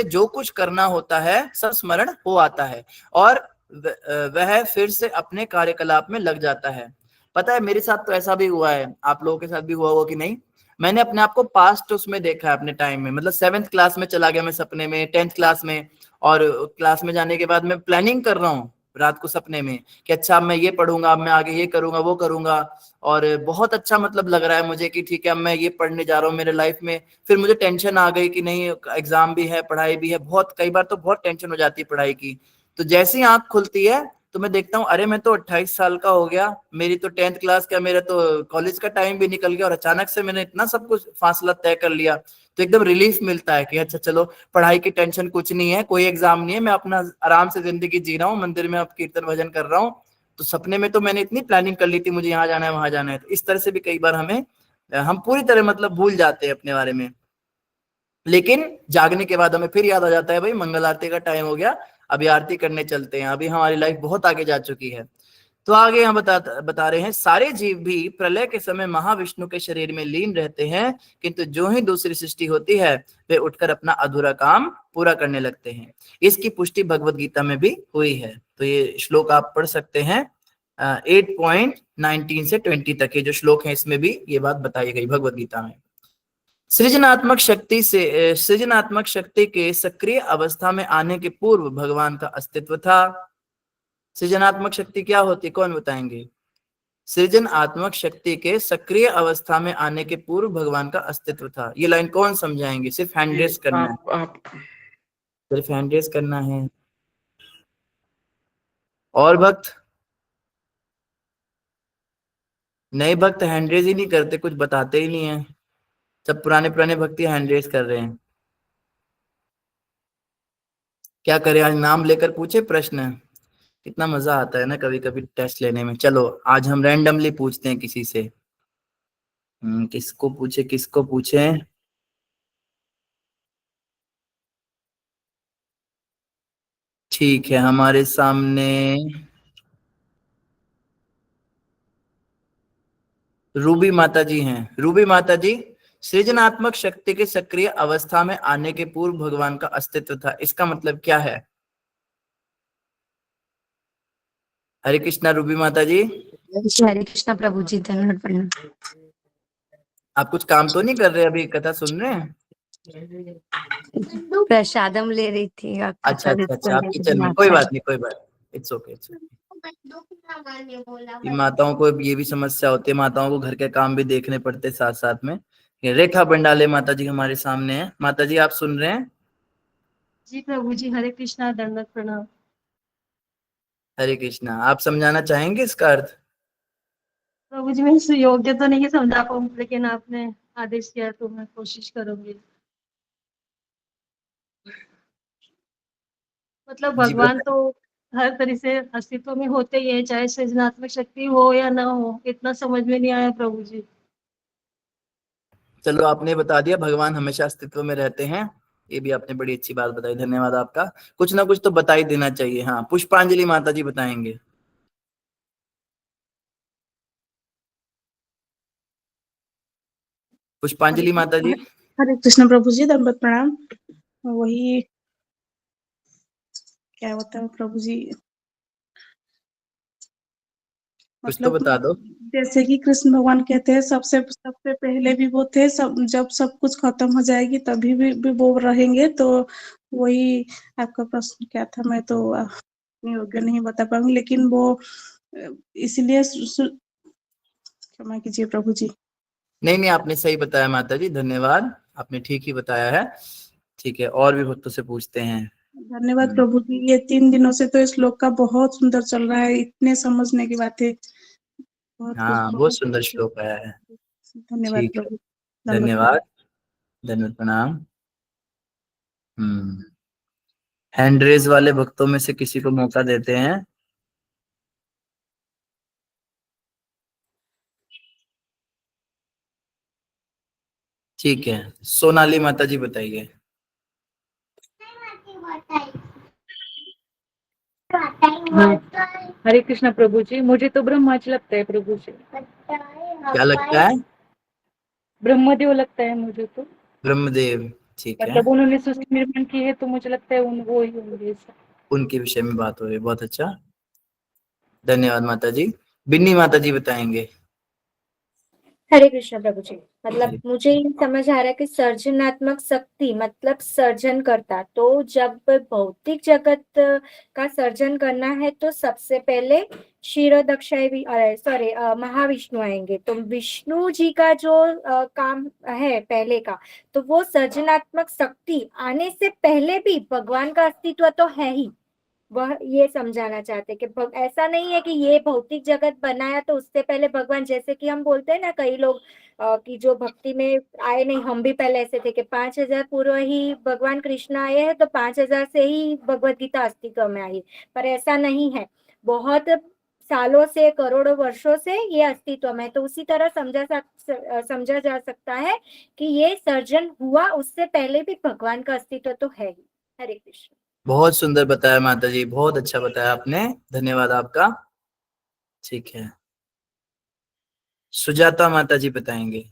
जो कुछ करना होता है सब स्मरण हो आता है और वह फिर से अपने कार्यकलाप में लग जाता है। पता है मेरे साथ तो ऐसा भी हुआ है, आप लोगों के साथ भी हुआ होगा कि नहीं। मैंने अपने आप को पास्ट उसमें देखा है अपने टाइम में, मतलब 7th क्लास में चला गया मैं सपने में, 10th क्लास में, और क्लास में जाने के बाद मैं प्लानिंग कर रहा हूँ रात को सपने में कि अच्छा अब मैं ये पढ़ूंगा, अब मैं आगे ये करूंगा वो करूंगा, और बहुत अच्छा मतलब लग रहा है मुझे कि ठीक है अब मैं ये पढ़ने जा रहा हूँ मेरे लाइफ में। फिर मुझे टेंशन आ गई कि नहीं एग्जाम भी है, पढ़ाई भी है, बहुत कई बार तो बहुत टेंशन हो जाती है पढ़ाई की। तो जैसे ही आंख खुलती है तो मैं देखता हूँ अरे मैं तो 28 साल का हो गया, मेरी तो 10th क्लास का, मेरा तो कॉलेज का टाइम भी निकल गया, और अचानक से मैंने इतना सब कुछ फासला तय कर लिया। तो एकदम रिलीफ मिलता है कि अच्छा चलो पढ़ाई की टेंशन कुछ नहीं है, कोई एग्जाम नहीं है, मैं अपना आराम से जिंदगी जी रहा हूँ, मंदिर में अब कीर्तन भजन कर रहा हूँ। तो सपने में तो मैंने इतनी प्लानिंग कर ली थी मुझे यहाँ जाना है वहां जाना है। तो इस तरह से भी कई बार हम पूरी तरह मतलब भूल जाते हैं अपने बारे में, लेकिन जागने के बाद हमें फिर याद आ जाता है भाई मंगल आरती का टाइम हो गया, अभी आरती करने चलते हैं, अभी हमारी लाइफ बहुत आगे जा चुकी है। तो आगे हम बता रहे हैं, सारे जीव भी प्रलय के समय महाविष्णु के शरीर में लीन रहते हैं, किंतु जो ही दूसरी सृष्टि होती है वे उठकर अपना अधूरा काम पूरा करने लगते हैं। इसकी पुष्टि भगवत गीता में भी हुई है। तो ये श्लोक आप पढ़ सकते हैं 8.19 से 20 तक के जो श्लोक हैं, इसमें भी ये बात बताई गई भगवत गीता में। सृजनात्मक शक्ति के सक्रिय अवस्था में आने के पूर्व भगवान का अस्तित्व था। सृजनात्मक शक्ति क्या होती, कौन बताएंगे। सृजनात्मक शक्ति के सक्रिय अवस्था में आने के पूर्व भगवान का अस्तित्व था, ये लाइन कौन समझाएंगे। सिर्फ हैंड रेस करना है,
आप
सिर्फ हैंड रेस करना है। और भक्त, नए भक्त हैंड रेस ही नहीं करते, कुछ बताते ही नहीं है, सब पुराने पुराने भक्ति हैंड रेस कर रहे हैं। क्या करें, आज नाम लेकर पूछे प्रश्न, कितना मजा आता है ना कभी कभी टेस्ट लेने में। चलो आज हम रैंडमली पूछते हैं किसी से। किसको पूछे किसको पूछे। ठीक है, हमारे सामने रूबी माता जी हैं। रूबी माता जी, सृजनात्मक शक्ति के सक्रिय अवस्था में आने के पूर्व भगवान का अस्तित्व था, इसका मतलब क्या है। हरे कृष्णा रूबी माता जी।
हरे कृष्णा प्रभु जी, धन्यवाद प्रणाम।
आप कुछ काम तो नहीं कर रहे, अभी कथा सुन रहे हैं।
प्रसादम ले रही थी।
अच्छा अच्छा अच्छा, आप किचन में, कोई बात नहीं कोई बात, इट्स ओके इट्स ओके। माताओं को ये भी समस्या होती है, माताओं को घर के काम भी देखने पड़ते साथ साथ में। ये रेखा बंडाले माता जी हमारे सामने है। माता जी आप सुन रहे हैं।
जी प्रभु जी, हरे कृष्णा, दंडवत प्रणाम।
हरे कृष्णा, आप समझाना चाहेंगे इसका अर्थ।
प्रभु जी, मैं सुयोग्य तो नहीं समझा पाऊँ, लेकिन आपने आदेश किया तो मैं कोशिश करूंगी। मतलब
जी
भगवान
बताइए।
तो हर तरह से अस्तित्व में होते ही है, चाहे सृजनात्मक शक्ति हो या ना हो, इतना समझ में नहीं आया प्रभु जी।
चलो आपने बता दिया, भगवान हमेशा अस्तित्व में रहते हैं, ये भी आपने बड़ी अच्छी बात बताई, धन्यवाद आपका। कुछ ना कुछ तो बता ही देना चाहिए। हाँ, पुष्पांजलि माता जी बताएंगे। पुष्पांजलि माता जी।
हरे कृष्ण प्रभु जी, दंडवत प्रणाम। वही क्या होता है प्रभु जी,
कुछ तो
मतलब
बता दो।
जैसे कि कृष्ण भगवान कहते हैं सबसे सबसे पहले भी वो थे, सब जब सब कुछ खत्म हो जाएगी तभी भी वो रहेंगे। तो वही आपका प्रश्न क्या था, मैं तो योग्य नहीं बता पाऊंगी, लेकिन वो इसलिए क्षमा कीजिए प्रभु जी।
नहीं नहीं, आपने सही बताया माता जी, धन्यवाद, आपने ठीक ही बताया है। ठीक है, और भी भक्तों से पूछते हैं।
धन्यवाद प्रभु जी, ये 3 दिनों से तो इस श्लोक का बहुत सुंदर चल रहा है, इतने समझने की बातें, बहुत कुछ
हाँ, बहुत
बहुत
सुंदर श्लोक आया है।
धन्यवाद
ठीक है,
प्रभु।
धन्यवाद, धन्यवाद प्रणाम। हैंड रेज वाले भक्तों में से किसी को मौका देते हैं। ठीक है, सोनाली माता जी बताइए।
हरे कृष्णा प्रभु जी, मुझे तो ब्रह्माच लगता है प्रभु जी।
क्या लगता है।
ब्रह्मदेव लगता है मुझे तो।
ब्रह्मदेव, ठीक है।
मतलब उन्होंने सृष्टि निर्माण की है तो मुझे लगता है वो ही होंगे।
उनके विषय में बात हो रही है। बहुत अच्छा, धन्यवाद माता जी। बिन्नी माता जी बताएंगे।
हरे कृष्ण प्रभु जी। मतलब मुझे ये समझ आ रहा है कि सर्जनात्मक शक्ति मतलब सर्जन करता, तो जब भौतिक जगत का सर्जन करना है तो सबसे पहले क्षीरोदक्षाई भी सॉरी महाविष्णु आएंगे। तो विष्णु जी का जो काम है पहले का, तो वो सर्जनात्मक शक्ति आने से पहले भी भगवान का अस्तित्व तो है ही। वह ये समझाना चाहते कि ऐसा नहीं है कि ये भौतिक जगत बनाया तो उससे पहले भगवान, जैसे कि हम बोलते हैं ना कई लोग कि जो भक्ति में आए नहीं, हम भी पहले ऐसे थे कि 5000 पूर्व ही भगवान कृष्ण आए हैं तो 5000 से ही भगवत गीता अस्तित्व में आई। पर ऐसा नहीं है, बहुत सालों से करोड़ों वर्षों से ये अस्तित्व में है। तो उसी तरह समझा जा सकता है कि ये सर्जन हुआ उससे पहले भी भगवान का अस्तित्व तो है ही। हरे कृष्ण।
बहुत सुंदर बताया माता जी, बहुत अच्छा बताया आपने, धन्यवाद आपका। ठीक है, सुजाता माता जी बताएंगे।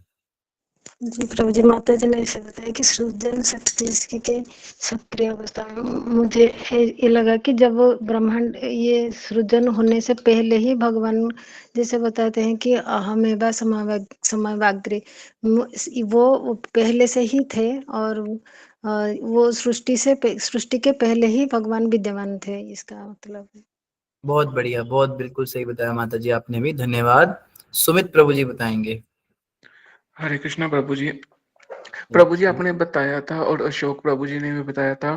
जी प्रभु जी, माता जी ने ऐसे बताया कि सृजन शक्ति के सक्रिय अवस्था में मुझे ये लगा कि जब ब्रह्मांड ये सृजन होने से पहले ही भगवान जैसे बताते हैं कि अहमेवा समवाग्रे, वो पहले से ही थे और वो सृष्टि के पहले ही भगवान विद्यमान थे, इसका मतलब है।
बहुत बढ़िया, बहुत बिल्कुल सही बताया माता जी आपने भी, धन्यवाद। सुमित प्रभु जी बताएंगे।
हरे कृष्णा प्रभु जी। प्रभु जी आपने बताया था और अशोक प्रभु जी ने भी बताया था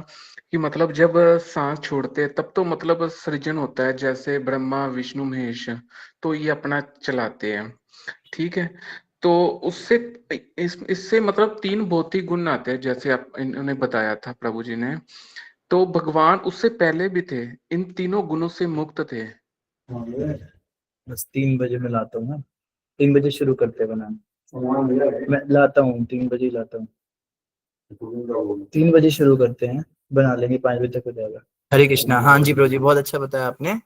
कि मतलब जब सांस छोड़ते हैं तब तो मतलब सृजन होता है, जैसे ब्रह्मा विष्णु महेश तो ये अपना चलाते हैं, ठीक है। तो उससे इससे मतलब 3 भौतिक गुण आते हैं, जैसे आप इन्होंने बताया था प्रभु जी ने। तो भगवान उससे पहले भी थे, इन तीनों गुणों से मुक्त थे।
बस 3 बजे मैं लाता हूँ ना, 3 बजे शुरू करते हैं बनाना, मैं लाता हूँ 3 बजे लाता हूँ, 3 बजे शुरू करते हैं, बना लेंगे 5 बजे तक हो जाएगा। हरे कृष्णा। हाँ जी प्रभु जी, बहुत अच्छा बताया आपने।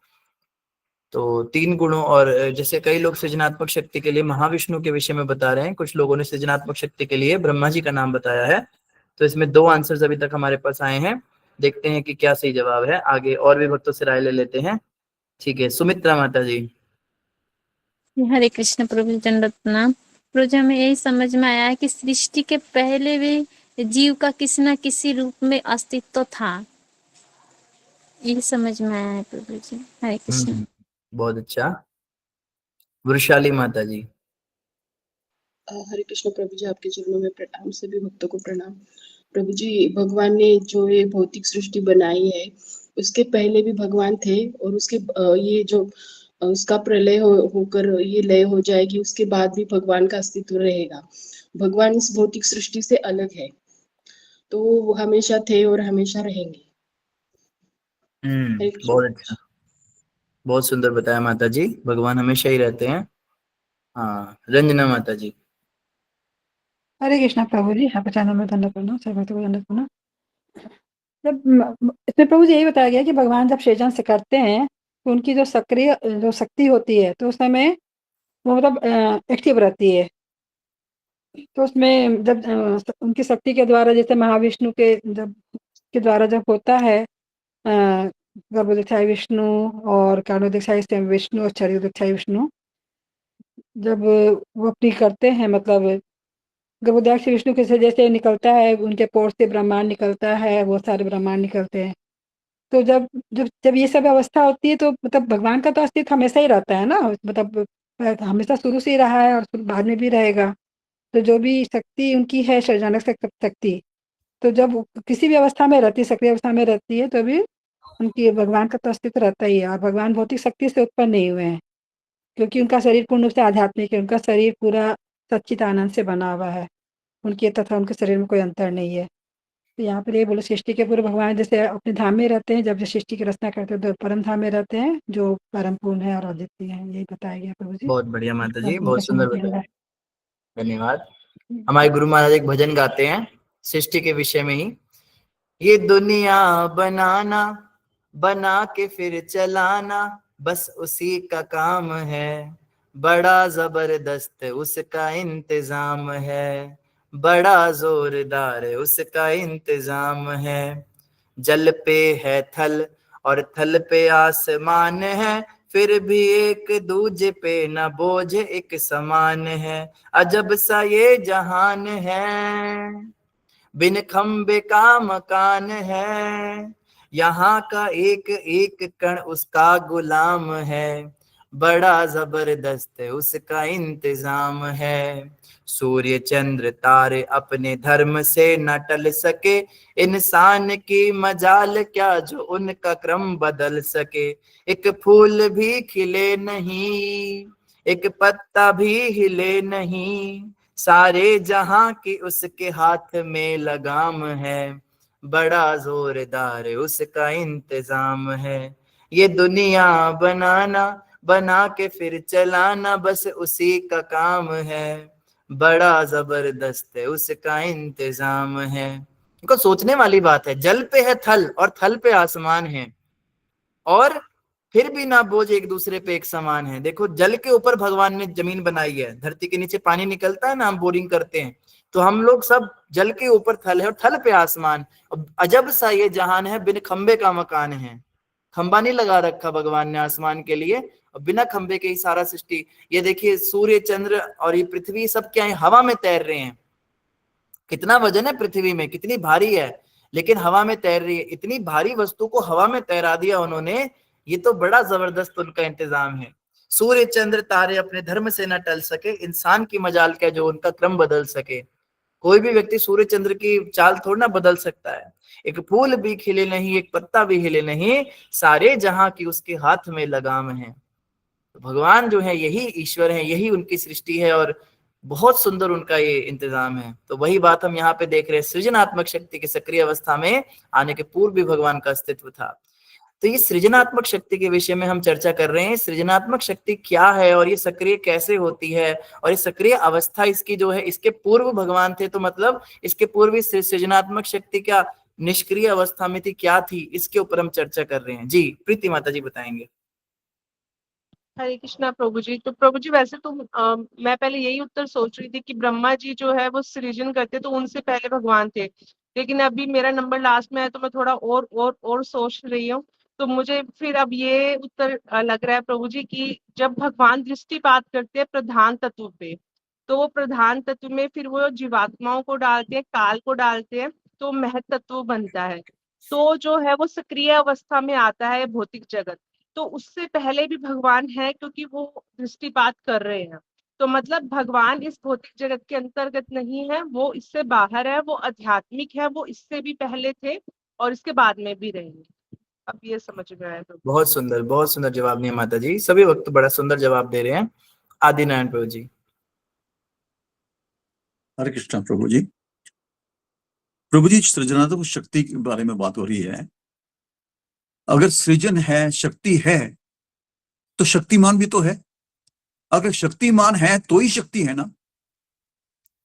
तो 3 गुणों और जैसे कई लोग सृजनात्मक शक्ति के लिए महाविष्णु के विषय में बता रहे हैं, कुछ लोगों ने सृजनात्मक शक्ति के लिए ब्रह्मा जी का नाम बताया है। तो इसमें 2 आंसर्स अभी तक हमारे पास आए हैं, देखते हैं कि क्या सही जवाब है। आगे और भी भक्तों से राय ले लेते हैं। ठीक है, सुमित्रा माता जी।
हरे कृष्ण प्रभु जी, दंडवत प्रणाम। प्रभु जी, हमें यही समझ में आया है कि सृष्टि के पहले भी जीव का किसी न किसी रूप में अस्तित्व था, यही समझ में आया है प्रभु जी। हरे कृष्ण।
बहुत अच्छा। वृषाली माता जी।
हरे कृष्ण प्रभु जी, आपके चरणों में प्रणाम, सभी भक्तों को प्रणाम। प्रभु जी, भगवान ने जो ये भौतिक सृष्टि बनाई है उसके पहले भी भगवान थे और उसके ये जो उसका प्रलय होकर ये लय हो जाएगी, उसके बाद भी भगवान का अस्तित्व रहेगा। भगवान इस भौतिक सृष्टि से अलग है, तो वो हमेशा थे और हमेशा रहेंगे। हरे कृष्ण।
बहुत अच्छा, बहुत सुंदर बताया माता जी, भगवान हमेशा ही रहते हैं। हाँ, रंजना माता जी।
हरे कृष्णा प्रभु जी, यहाँ पे चैनल में दंडवत प्रणाम, सभी भक्तों को दंडवत प्रणाम। जब इसमें प्रभु जी यही बताया गया कि भगवान जब सृजन से करते हैं तो उनकी जो सक्रिय जो शक्ति होती है तो उस समय वो मतलब एक्टिव रहती है। तो उसमें जब उनकी शक्ति के द्वारा जैसे महाविष्णु के द्वारा जब होता है गर्भोदक्षाई विष्णु और कारणोदक्षाई विष्णु और शरीरोदक्षाई विष्णु, जब वो अपनी करते हैं मतलब गर्भोदक्ष विष्णु के से जैसे निकलता है, उनके पोर से ब्रह्मांड निकलता है, वो सारे ब्रह्मांड निकलते हैं। तो जब जब जब ये सब अवस्था होती है तो मतलब भगवान का तो अस्तित्व हमेशा ही रहता है ना, मतलब हमेशा शुरू से ही रहा है और बाद में भी रहेगा। तो जो भी शक्ति उनकी है सृजनक शक्ति, तो जब किसी भी अवस्था में रहती है, सक्रिय अवस्था में रहती है, तो भी उनकी भगवान का तो अस्तित्व रहता ही है। और भगवान भौतिक शक्ति से उत्पन्न नहीं हुए हैं, क्योंकि उनका शरीर पूर्ण रूप से आध्यात्मिक है, उनका शरीर पूरा सच्चिदानंद से बना हुआ है, उनके तथा उनके शरीर में कोई अंतर नहीं है। तो यहाँ पर ये बोले सृष्टि के पूर्व भगवान जैसे अपने धाम में रहते हैं, जब सृष्टि की रचना करते हैं तो परम धाम में रहते हैं जो परम पूर्ण है और अद्वितीय है, यही बताया गया प्रभु जी।
बहुत बढ़िया माता जी,
उनका
बहुत सुंदर
समझ में
बताया,
आया।
धन्यवाद। हमारे गुरु महाराज एक भजन गाते हैं सृष्टि के विषय में ही। ये दुनिया बनाना, बना के फिर चलाना, बस उसी का काम है, बड़ा जबरदस्त उसका इंतजाम है, बड़ा जोरदार उसका इंतजाम है। जल पे है थल और थल पे आसमान है, फिर भी एक दूजे पे न बोझ एक समान है। अजब सा ये जहान है, बिन खंबे का मकान है, यहाँ का एक एक कण उसका गुलाम है, बड़ा जबरदस्त उसका इंतजाम है। सूर्य चंद्र तारे अपने धर्म से न टल सके, इंसान की मजाल क्या जो उनका क्रम बदल सके। एक फूल भी खिले नहीं, एक पत्ता भी हिले नहीं, सारे जहां की उसके हाथ में लगाम है, बड़ा जोरदार उसका इंतजाम है। ये दुनिया बनाना, बना के फिर चलाना, बस उसी का काम है, बड़ा जबरदस्त उसका इंतजाम है। इनको सोचने वाली बात है। जल पे है थल और थल पे आसमान है, और फिर भी ना बोझ एक दूसरे पे एक समान है। देखो, जल के ऊपर भगवान ने जमीन बनाई है, धरती के नीचे पानी निकलता है ना, हम बोरिंग करते हैं, तो हम लोग सब जल के ऊपर थल है और थल पे आसमान। अजब सा ये जहान है, बिन खंबे का मकान है। खंबा नहीं लगा रखा भगवान ने आसमान के लिए, और बिना खंबे के ही सारा सृष्टि। ये देखिए, सूर्य चंद्र और ये पृथ्वी सब क्या है, हवा में तैर रहे हैं। कितना वजन है पृथ्वी में, कितनी भारी है, लेकिन हवा में तैर रही है। इतनी भारी वस्तु को हवा में तैरा दिया उन्होंने, ये तो बड़ा जबरदस्त उनका इंतजाम है। सूर्य चंद्र तारे अपने धर्म से न टल सके, इंसान की मजाल क्या जो उनका क्रम बदल सके। कोई भी व्यक्ति सूर्य चंद्र की चाल थोड़ा ना बदल सकता है। एक फूल भी खिले नहीं, एक पत्ता भी हिले नहीं, सारे जहां की उसके हाथ में लगाम है। तो भगवान जो है यही ईश्वर है, यही उनकी सृष्टि है, और बहुत सुंदर उनका ये इंतजाम है। तो वही बात हम यहाँ पे देख रहे हैं, सृजनात्मक शक्ति की सक्रिय अवस्था में आने के पूर्व भी भगवान का अस्तित्व था। तो ये सृजनात्मक शक्ति के विषय में हम चर्चा कर रहे हैं। सृजनात्मक शक्ति क्या है और ये सक्रिय कैसे होती है, और ये सक्रिय अवस्था इसकी जो है, इसके पूर्व भगवान थे, तो मतलब इसके पूर्व सृजनात्मक शक्ति क्या निष्क्रिय अवस्था में थी, क्या थी, इसके ऊपर हम चर्चा कर रहे हैं। जी प्रीति माता जी बताएंगे।
हरे कृष्णा प्रभु जी। तो प्रभु जी, वैसे तो मैं पहले यही उत्तर सोच रही थी कि ब्रह्मा जी जो है वो सृजन करते, तो उनसे पहले भगवान थे। लेकिन अभी मेरा नंबर लास्ट में है, तो मैं थोड़ा और सोच रही हूँ। तो मुझे फिर अब ये उत्तर लग रहा है प्रभु जी कि जब भगवान दृष्टिपात करते हैं प्रधान तत्व पे, तो वो प्रधान तत्व में फिर वो जीवात्माओं को डालते हैं, काल को डालते हैं, तो महत तत्व बनता है। तो जो है वो सक्रिय अवस्था में आता है भौतिक जगत। तो उससे पहले भी भगवान है, क्योंकि वो दृष्टिपात कर रहे हैं। तो मतलब भगवान इस भौतिक जगत के अंतर्गत नहीं है, वो इससे बाहर है, वो आध्यात्मिक है, वो इससे भी पहले थे और इसके बाद में भी रहेंगे। अब ये समझ में आया। तो
बहुत सुंदर जवाब दिया माता जी, सभी वक्त बड़ा सुंदर जवाब दे रहे हैं। आदिनारायण प्रभु जी।
हरे कृष्णा प्रभु जी। प्रभु जी, सृजनात्मक शक्ति के बारे में बात हो रही है। अगर सृजन है, शक्ति है, तो शक्तिमान भी तो है। अगर शक्तिमान है तो ही शक्ति है ना।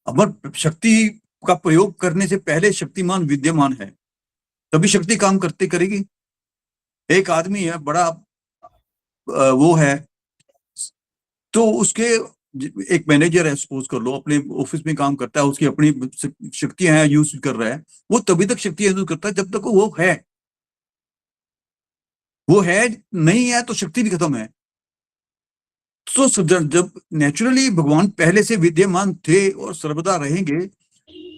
अगर शक्ति का प्रयोग करने से पहले शक्तिमान विद्यमान है, तभी शक्ति काम करेगी। एक आदमी है, बड़ा वो है, तो उसके एक मैनेजर है, सपोज कर लो, अपने ऑफिस में काम करता है, उसकी अपनी शक्तियां हैं, यूज कर रहा है। वो तभी तक शक्तियां यूज करता है जब तक वो है, नहीं है तो शक्ति भी खत्म है। तो जब नेचुरली भगवान पहले से विद्यमान थे और सर्वदा रहेंगे,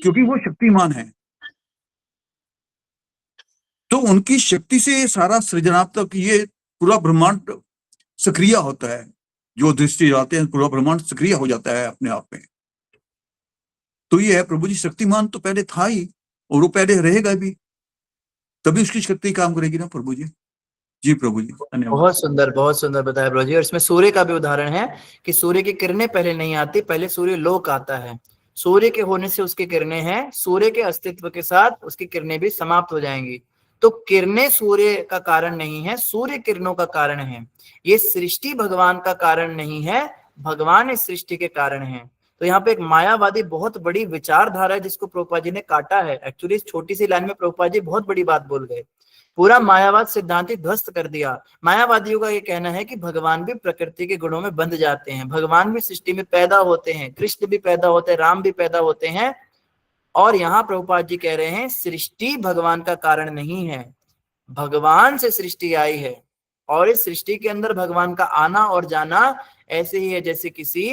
क्योंकि वो शक्तिमान है, तो उनकी शक्ति से सारा सृजनात्मक ये पूरा ब्रह्मांड सक्रिय होता है। जो दृष्टि जाते हैं, पूरा ब्रह्मांड सक्रिय हो जाता है अपने आप में। तो ये है प्रभु जी, शक्तिमान तो पहले था ही और वो पहले रहेगा भी, तभी उसकी शक्ति काम करेगी ना प्रभु जी। जी प्रभु जी, धन्यवाद।
बहुत सुंदर बताया प्रभु जी। और इसमें सूर्य का भी उदाहरण है कि सूर्य की किरणें पहले नहीं आती, पहले सूर्य लोक आता है। सूर्य के होने से उसकी किरणें हैं, सूर्य के अस्तित्व के साथ उसकी किरणें भी समाप्त हो जाएंगी। तो किरणें सूर्य का कारण नहीं है, सूर्य किरणों का कारण है। ये सृष्टि भगवान का कारण नहीं है, भगवान इस सृष्टि के कारण है। तो यहाँ पे एक मायावादी बहुत बड़ी विचारधारा है जिसको प्रभुपाद जी ने काटा है। एक्चुअली इस छोटी सी लाइन में प्रभुपाद जी बहुत बड़ी बात बोल गए, पूरा मायावाद सिद्धांत ही ध्वस्त कर दिया। मायावादियों का ये कहना है कि भगवान भी प्रकृति के गुणों में बंध जाते हैं, भगवान भी सृष्टि में पैदा होते हैं, कृष्ण भी पैदा होते हैं, राम भी पैदा होते हैं। और यहाँ प्रभुपाद जी कह रहे हैं सृष्टि भगवान का कारण नहीं है, भगवान से सृष्टि आई है, और इस सृष्टि के अंदर भगवान का आना और जाना ऐसे ही है जैसे किसी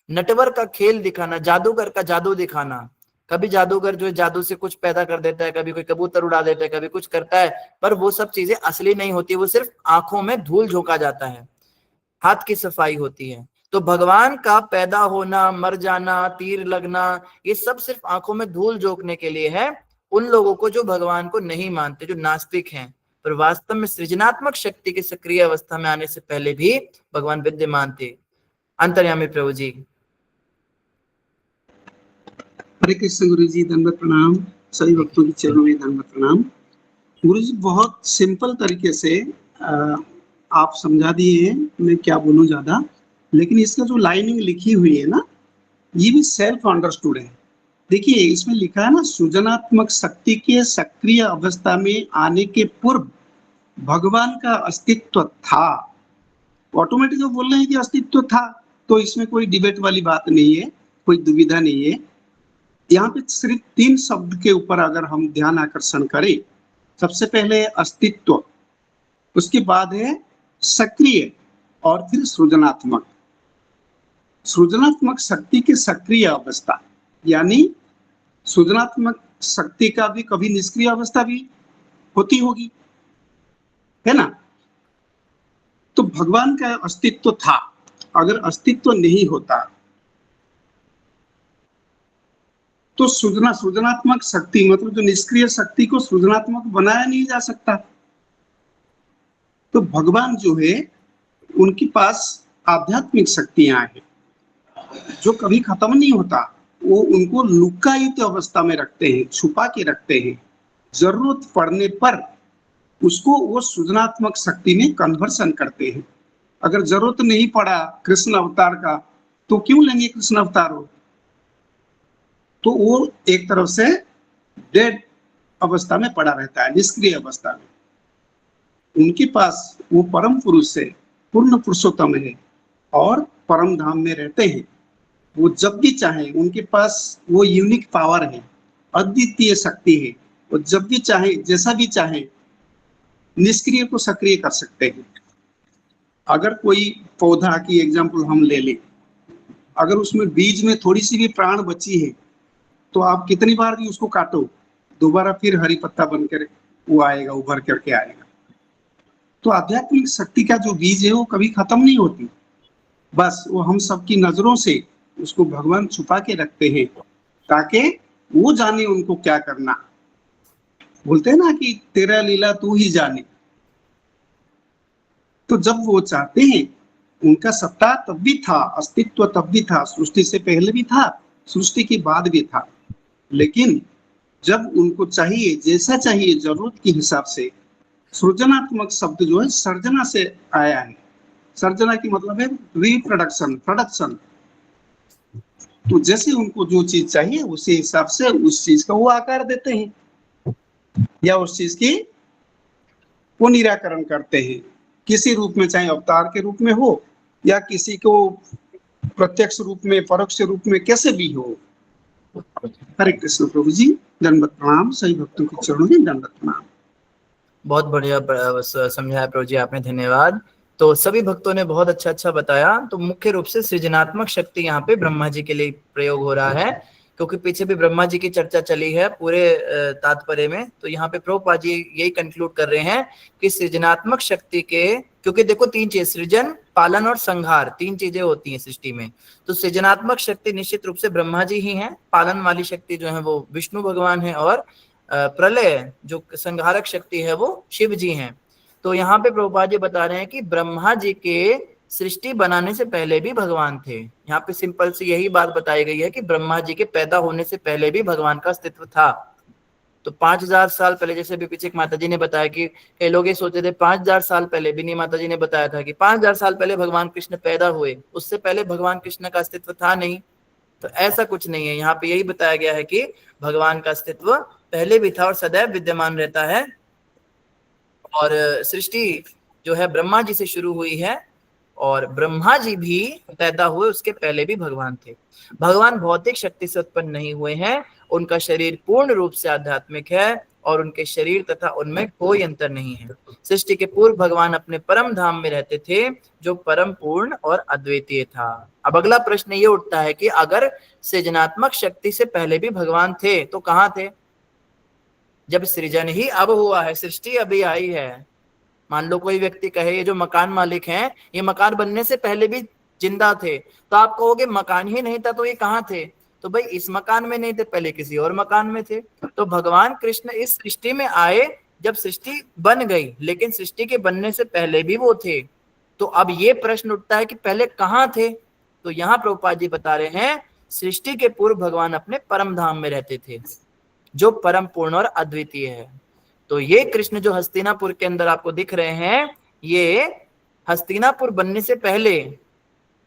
नटवर का खेल दिखाना, जादूगर का जादू दिखाना। कभी जादूगर जो है जादू से कुछ पैदा कर देता है, कभी कोई कबूतर उड़ा देता है, कभी कुछ करता है, पर वो सब चीजें असली नहीं होती, वो सिर्फ आंखों में धूल झोंका जाता है, हाथ की सफाई होती है। तो भगवान का पैदा होना, मर जाना, तीर लगना, ये सब सिर्फ आंखों में धूल झोंकने के लिए है उन लोगों को जो भगवान को नहीं मानते, जो नास्तिक हैं। पर वास्तव में सृजनात्मक शक्ति की सक्रिय अवस्था में आने से पहले भी भगवान विद्यमान थे। अंतर्यामी प्रभु जी।
हरे कृष्ण गुरु जी, दंडवत प्रणाम। सभी भक्तों के चरणों में दंडवत प्रणाम। गुरु जी बहुत सिंपल तरीके से आप समझा दिए हैं, मैं क्या बोलूं ज्यादा, लेकिन इसका जो लाइनिंग लिखी हुई है ना, ये भी सेल्फ अंडरस्टूड है। देखिए इसमें लिखा है ना, सृजनात्मक शक्ति के सक्रिय अवस्था में आने के पूर्व भगवान का अस्तित्व था। ऑटोमेटिक जो बोल रहे हैं कि अस्तित्व था, तो इसमें कोई डिबेट वाली बात नहीं है, कोई दुविधा नहीं है। यहाँ पे सिर्फ 3 शब्द के ऊपर अगर हम ध्यान आकर्षण करें, सबसे पहले अस्तित्व, उसके बाद है सक्रिय, और फिर सृजनात्मक। सृजनात्मक शक्ति के सक्रिय अवस्था, यानी सृजनात्मक शक्ति का भी कभी निष्क्रिय अवस्था भी होती होगी, है ना। तो भगवान का अस्तित्व था, अगर अस्तित्व नहीं होता तो सृजनात्मक शक्ति, मतलब जो निष्क्रिय शक्ति को सृजनात्मक बनाया नहीं जा सकता। तो भगवान जो है उनके पास आध्यात्मिक शक्तियां हैं जो कभी खत्म नहीं होता। वो उनको लुकायित अवस्था में रखते हैं, छुपा के रखते हैं। जरूरत पड़ने पर उसको वो सृजनात्मक शक्ति में कन्वर्सन करते हैं। अगर जरूरत नहीं पड़ा कृष्ण अवतार का, तो क्यों लेंगे कृष्ण अवतार हो? तो वो एक तरफ से डेड अवस्था में पड़ा रहता है, निष्क्रिय अवस्था में। उनके पास वो परम पुरुष है, पूर्ण पुरुषोत्तम है, और परम धाम में रहते हैं। वो जब भी चाहे, उनके पास वो यूनिक पावर है, अद्वितीय शक्ति है। वो जब भी चाहे, जैसा भी चाहे, निष्क्रिय को सक्रिय कर सकते हैं। अगर कोई पौधा की एग्जाम्पल हम ले लें, अगर उसमें बीज में थोड़ी सी भी प्राण बची है, तो आप कितनी बार भी उसको काटो, दोबारा फिर हरी पत्ता बनकर वो आएगा, उभर करके आएगा। तो आध्यात्मिक शक्ति का जो बीज है वो कभी खत्म नहीं होती। बस वो हम सबकी नजरों से उसको भगवान छुपा के रखते हैं, ताकि वो जाने उनको क्या करना। बोलते हैं ना कि तेरा लीला तू ही जाने। तो जब वो चाहते हैं, उनका सत्ता तब भी था, अस्तित्व तब भी था, सृष्टि से पहले भी था, सृष्टि के बाद भी था। लेकिन जब उनको चाहिए, जैसा चाहिए, जरूरत के हिसाब से, सृजनात्मक शब्द जो है सर्जना से आया है। सर्जना की मतलब है रिप्रोडक्शन, प्रोडक्शन। तो जैसे उनको जो चीज चाहिए उसी हिसाब से उस चीज का वो आकार देते हैं, या उस चीज की वो निराकरण करते हैं, किसी रूप में, चाहे अवतार के रूप में हो या किसी को प्रत्यक्ष रूप में, परोक्ष रूप में, कैसे भी हो। हरे कृष्ण प्रभु जी, दंडवत प्रणाम। सही भक्तों के चरणों में दंडवत प्रणाम।
बहुत बढ़िया समझाया प्रभु जी आपने, धन्यवाद। तो सभी भक्तों ने बहुत अच्छा बताया। तो मुख्य रूप से सृजनात्मक शक्ति यहाँ पे ब्रह्मा जी के लिए प्रयोग हो रहा है, क्योंकि पीछे भी ब्रह्मा जी की चर्चा चली है पूरे तात्पर्य में। तो यहाँ पे प्रभुपाद जी यही कंक्लूड कर रहे हैं कि सृजनात्मक शक्ति के, क्योंकि देखो 3 चीज, सृजन, पालन और संहार, 3 चीजें होती हैं सृष्टि में। तो सृजनात्मक शक्ति निश्चित रूप से ब्रह्मा जी ही है, पालन वाली शक्ति जो है वो विष्णु भगवान है, और प्रलय जो संहारक शक्ति है वो शिव जी हैं। तो यहाँ पे प्रभुपाद जी बता रहे हैं कि ब्रह्मा जी के सृष्टि बनाने से पहले भी भगवान थे। यहाँ पे सिंपल सी यही बात बताई गई है कि ब्रह्मा जी के पैदा होने से पहले भी भगवान का अस्तित्व था। तो 5000 साल पहले, जैसे भी पीछे माता जी ने बताया कि कई लोग ये सोचते थे 5000 साल पहले भी नहीं, माता जी ने बताया था कि 5000 साल पहले भगवान कृष्ण पैदा हुए, उससे पहले भगवान कृष्ण का अस्तित्व था नहीं। तो ऐसा कुछ नहीं है, यहाँ पे यही बताया गया है कि भगवान का अस्तित्व पहले भी था और सदैव विद्यमान रहता है। और सृष्टि जो है ब्रह्मा जी से शुरू हुई है, और ब्रह्मा जी भी पैदा हुए, उसके पहले भी भगवान थे। भगवान भौतिक शक्ति से उत्पन्न नहीं हुए हैं, उनका शरीर पूर्ण रूप से आध्यात्मिक है, और उनके शरीर तथा उनमें कोई अंतर नहीं है। सृष्टि के पूर्व भगवान अपने परम धाम में रहते थे जो परम पूर्ण और अद्वितीय था। अब अगला प्रश्न ये उठता है कि अगर सृजनात्मक शक्ति से पहले भी भगवान थे तो कहाँ थे? जब सृजन ही अब हुआ है, सृष्टि अभी आई है। मान लो कोई व्यक्ति कहे ये जो मकान मालिक हैं ये मकान बनने से पहले भी जिंदा थे, तो आप कहोगे मकान ही नहीं था तो ये कहाँ थे? तो भाई इस मकान में नहीं थे, पहले किसी और मकान में थे। तो भगवान कृष्ण इस सृष्टि में आए जब सृष्टि बन गई, लेकिन सृष्टि के बनने से पहले भी वो थे। तो अब ये प्रश्न उठता है कि पहले कहाँ थे? तो यहाँ प्रभुपाद जी बता रहे हैं सृष्टि के पूर्व भगवान अपने परम धाम में रहते थे जो परम पूर्ण और अद्वितीय है। तो ये कृष्ण जो हस्तिनापुर के अंदर आपको दिख रहे हैं, ये हस्तिनापुर बनने से पहले,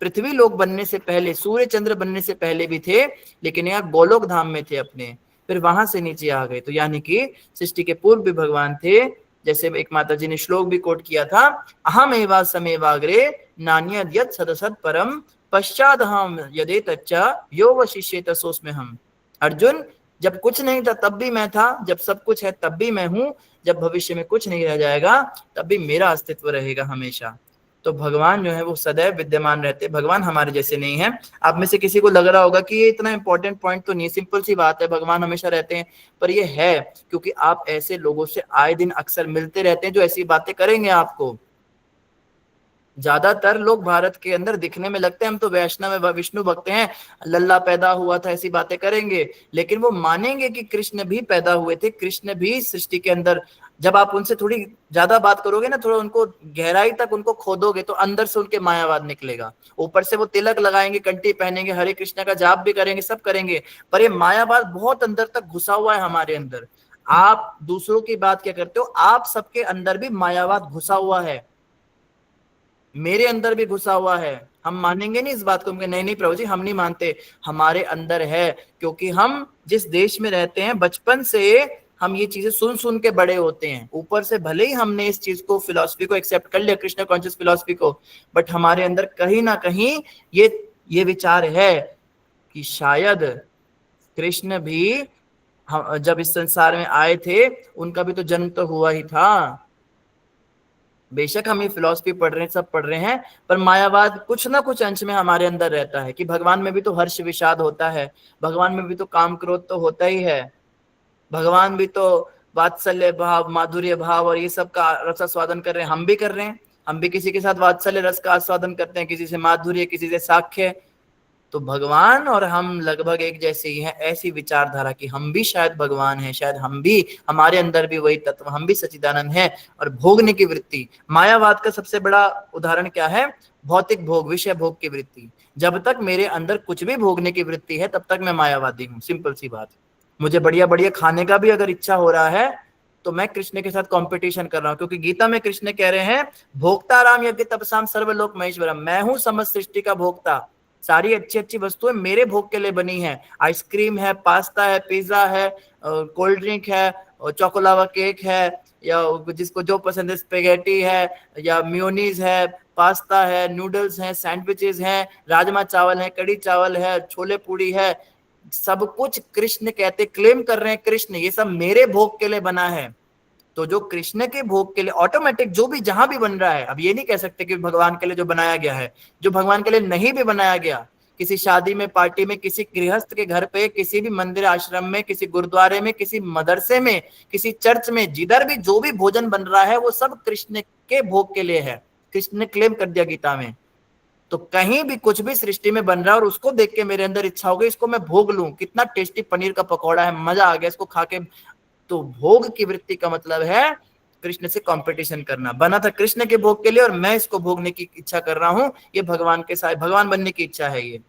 पृथ्वी लोक बनने से पहले, सूर्य चंद्र बनने से पहले भी थे, लेकिन यहाँ गोलोक धाम में थे अपने, फिर वहां से नीचे आ गए। तो यानी कि सृष्टि के पूर्व भी भगवान थे। जैसे एक माता जी ने श्लोक भी कोट किया था, अहम एवा समेवाग्रे नान्यद यत् सदसत् परम पश्चाद हम यदे तच्चा यो वशिष्येत सोस्मे हम। अर्जुन, जब कुछ नहीं था तब भी मैं था, जब सब कुछ है तब भी मैं हूं, जब भविष्य में कुछ नहीं रह जाएगा तब भी मेरा अस्तित्व रहेगा हमेशा। तो भगवान जो है वो सदैव विद्यमान रहते। भगवान हमारे जैसे नहीं है। आप में से किसी को लग रहा होगा कि ये इतना इंपॉर्टेंट पॉइंट तो नहीं, सिंपल सी बात है, भगवान हमेशा रहते हैं, पर ये है क्योंकि आप ऐसे लोगों से आए दिन अक्सर मिलते रहते हैं जो ऐसी बातें करेंगे आपको। ज्यादातर लोग भारत के अंदर दिखने में लगते हैं हम तो वैष्णव विष्णु भक्त हैं, लल्ला पैदा हुआ था, ऐसी बातें करेंगे, लेकिन वो मानेंगे कि कृष्ण भी पैदा हुए थे, कृष्ण भी सृष्टि के अंदर। जब आप उनसे थोड़ी ज्यादा बात करोगे ना, थोड़ा उनको गहराई तक उनको खोदोगे तो अंदर से उनके मायावाद निकलेगा। ऊपर से वो तिलक लगाएंगे, कंठी पहनेंगे, हरे कृष्ण का जाप भी करेंगे, सब करेंगे, पर ये मायावाद बहुत अंदर तक घुसा हुआ है हमारे अंदर। आप दूसरों की बात क्या करते हो, आप सबके अंदर भी मायावाद घुसा हुआ है, मेरे अंदर भी घुसा हुआ है। हम मानेंगे नहीं इस बात को, नहीं नहीं प्रभु जी हम नहीं मानते, हमारे अंदर है, क्योंकि हम जिस देश में रहते हैं बचपन से हम ये चीजें सुन सुन के बड़े होते हैं। ऊपर से भले ही हमने इस चीज को, फिलॉसफी को एक्सेप्ट कर लिया, कृष्ण कॉन्शियस फिलॉसफी को, बट हमारे अंदर कहीं ना कहीं ये विचार है कि शायद कृष्ण भी जब इस संसार में आए थे उनका भी तो जन्म तो हुआ ही था। बेशक हम ये फिलॉसफी पढ़ रहे हैं, सब पढ़ रहे हैं, पर मायावाद कुछ ना कुछ अंश में हमारे अंदर रहता है कि भगवान में भी तो हर्ष विषाद होता है, भगवान में भी तो काम क्रोध तो होता ही है, भगवान भी तो वात्सल्य भाव, माधुर्य भाव और ये सब का रस आस्वादन कर रहे हैं, हम भी कर रहे हैं। हम भी किसी के साथ वात्सल्य रस का आस्वादन करते हैं, किसी से माधुर्य, किसी से साक्ष्य। तो भगवान और हम लगभग एक जैसे ही हैं, ऐसी विचारधारा कि हम भी शायद भगवान हैं, शायद हम भी, हमारे अंदर भी वही तत्व, हम भी सच्चिदानंद हैं। और भोगने की वृत्ति, मायावाद का सबसे बड़ा उदाहरण क्या है? भौतिक भोग, विषय भोग की वृत्ति। जब तक मेरे अंदर कुछ भी भोगने की वृत्ति है तब तक मैं मायावादी हूँ, सिंपल सी बात। मुझे बढ़िया बढ़िया खाने का भी अगर इच्छा हो रहा है तो मैं कृष्ण के साथ कंपटीशन कर रहा हूँ, क्योंकि गीता में कृष्ण कह रहे हैं भोक्ता राम यज्ञ तपसाम सर्वलोक महेश्वरम, मैं हूँ समस्त सृष्टि का भोक्ता, सारी अच्छी अच्छी वस्तुएं मेरे भोग के लिए बनी है। आइसक्रीम है, पास्ता है, पिज्जा है, कोल्ड ड्रिंक है, चोकोलावा केक है, या जिसको जो पसंद है, स्पेगेटी है, या म्योनीज है, पास्ता है, नूडल्स हैं, सैंडविचेस हैं, राजमा चावल है, कड़ी चावल है, छोले पूड़ी है, सब कुछ कृष्ण कहते, क्लेम कर रहे हैं कृष्ण ये सब मेरे भोग के लिए बना है। तो जो कृष्ण के भोग के लिए ऑटोमेटिक जो भी जहां भी बन रहा है, अब ये नहीं कह सकते कि भगवान के लिए जो बनाया गया है, जो भगवान के लिए नहीं भी बनाया गया, किसी शादी में, पार्टी में, किसी गृहस्थ के घर पे, किसी भी मंदिर आश्रम में, किसी गुरुद्वारे में, किसी मदरसे में, किसी चर्च में, जिधर भी जो भी भोजन बन रहा है वो सब कृष्ण के भोग के लिए है। कृष्ण ने क्लेम कर दिया गीता में। तो कहीं भी कुछ भी सृष्टि में बन रहा है और उसको देख के मेरे अंदर इच्छा हो गई इसको मैं भोग लूं, कितना टेस्टी पनीर का पकौड़ा है, मजा आ गया इसको खा के, तो भोग की वृत्ति का मतलब है कृष्ण से कंपटीशन करना। बना था कृष्ण के भोग के लिए और मैं इसको भोगने की इच्छा कर रहा हूं, ये भगवान के साथ भगवान बनने की इच्छा है। ये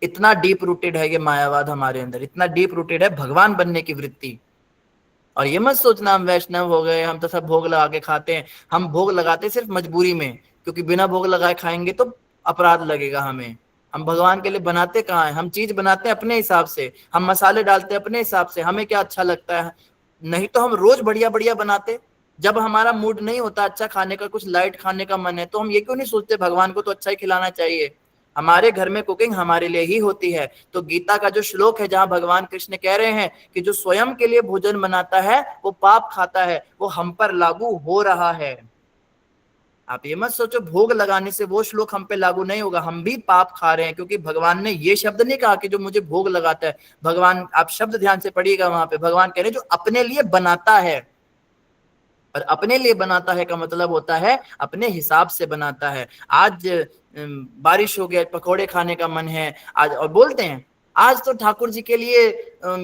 इतना डीप रूटेड है ये मायावाद हमारे अंदर, इतना डीप रूटेड है भगवान बनने की वृत्ति। और ये मत सोचना हम वैष्णव हो गए, हम तो सब भोग लगा के खाते हैं। हम भोग लगाते सिर्फ मजबूरी में, क्योंकि बिना भोग लगाए खाएंगे तो अपराध लगेगा हमें। हम भगवान के लिए बनाते कहाँ हैं? हम चीज बनाते हैं अपने हिसाब से, हम मसाले डालते हैं अपने हिसाब से, हमें क्या अच्छा लगता है। नहीं तो हम रोज बढ़िया बढ़िया बनाते। जब हमारा मूड नहीं होता अच्छा खाने का, कुछ लाइट खाने का मन है, तो हम ये क्यों नहीं सोचते भगवान को तो अच्छा ही खिलाना चाहिए। हमारे घर में कुकिंग हमारे लिए ही होती है। तो गीता का जो श्लोक है जहां भगवान कृष्ण कह रहे हैं कि जो स्वयं के लिए भोजन बनाता है वो पाप खाता है, वो हम पर लागू हो रहा है। आप ये मत सोचो भोग लगाने से वो श्लोक हम पे लागू नहीं होगा, हम भी पाप खा रहे हैं, क्योंकि भगवान ने ये शब्द नहीं कहा कि जो मुझे भोग लगाता है। भगवान, आप शब्द ध्यान से पढ़िएगा, वहां पे भगवान कह रहे हैं जो अपने लिए बनाता है। और अपने लिए बनाता है का मतलब होता है अपने हिसाब से बनाता है। आज बारिश हो गया, पकोड़े खाने का मन है आज, और बोलते हैं आज तो ठाकुर जी के लिए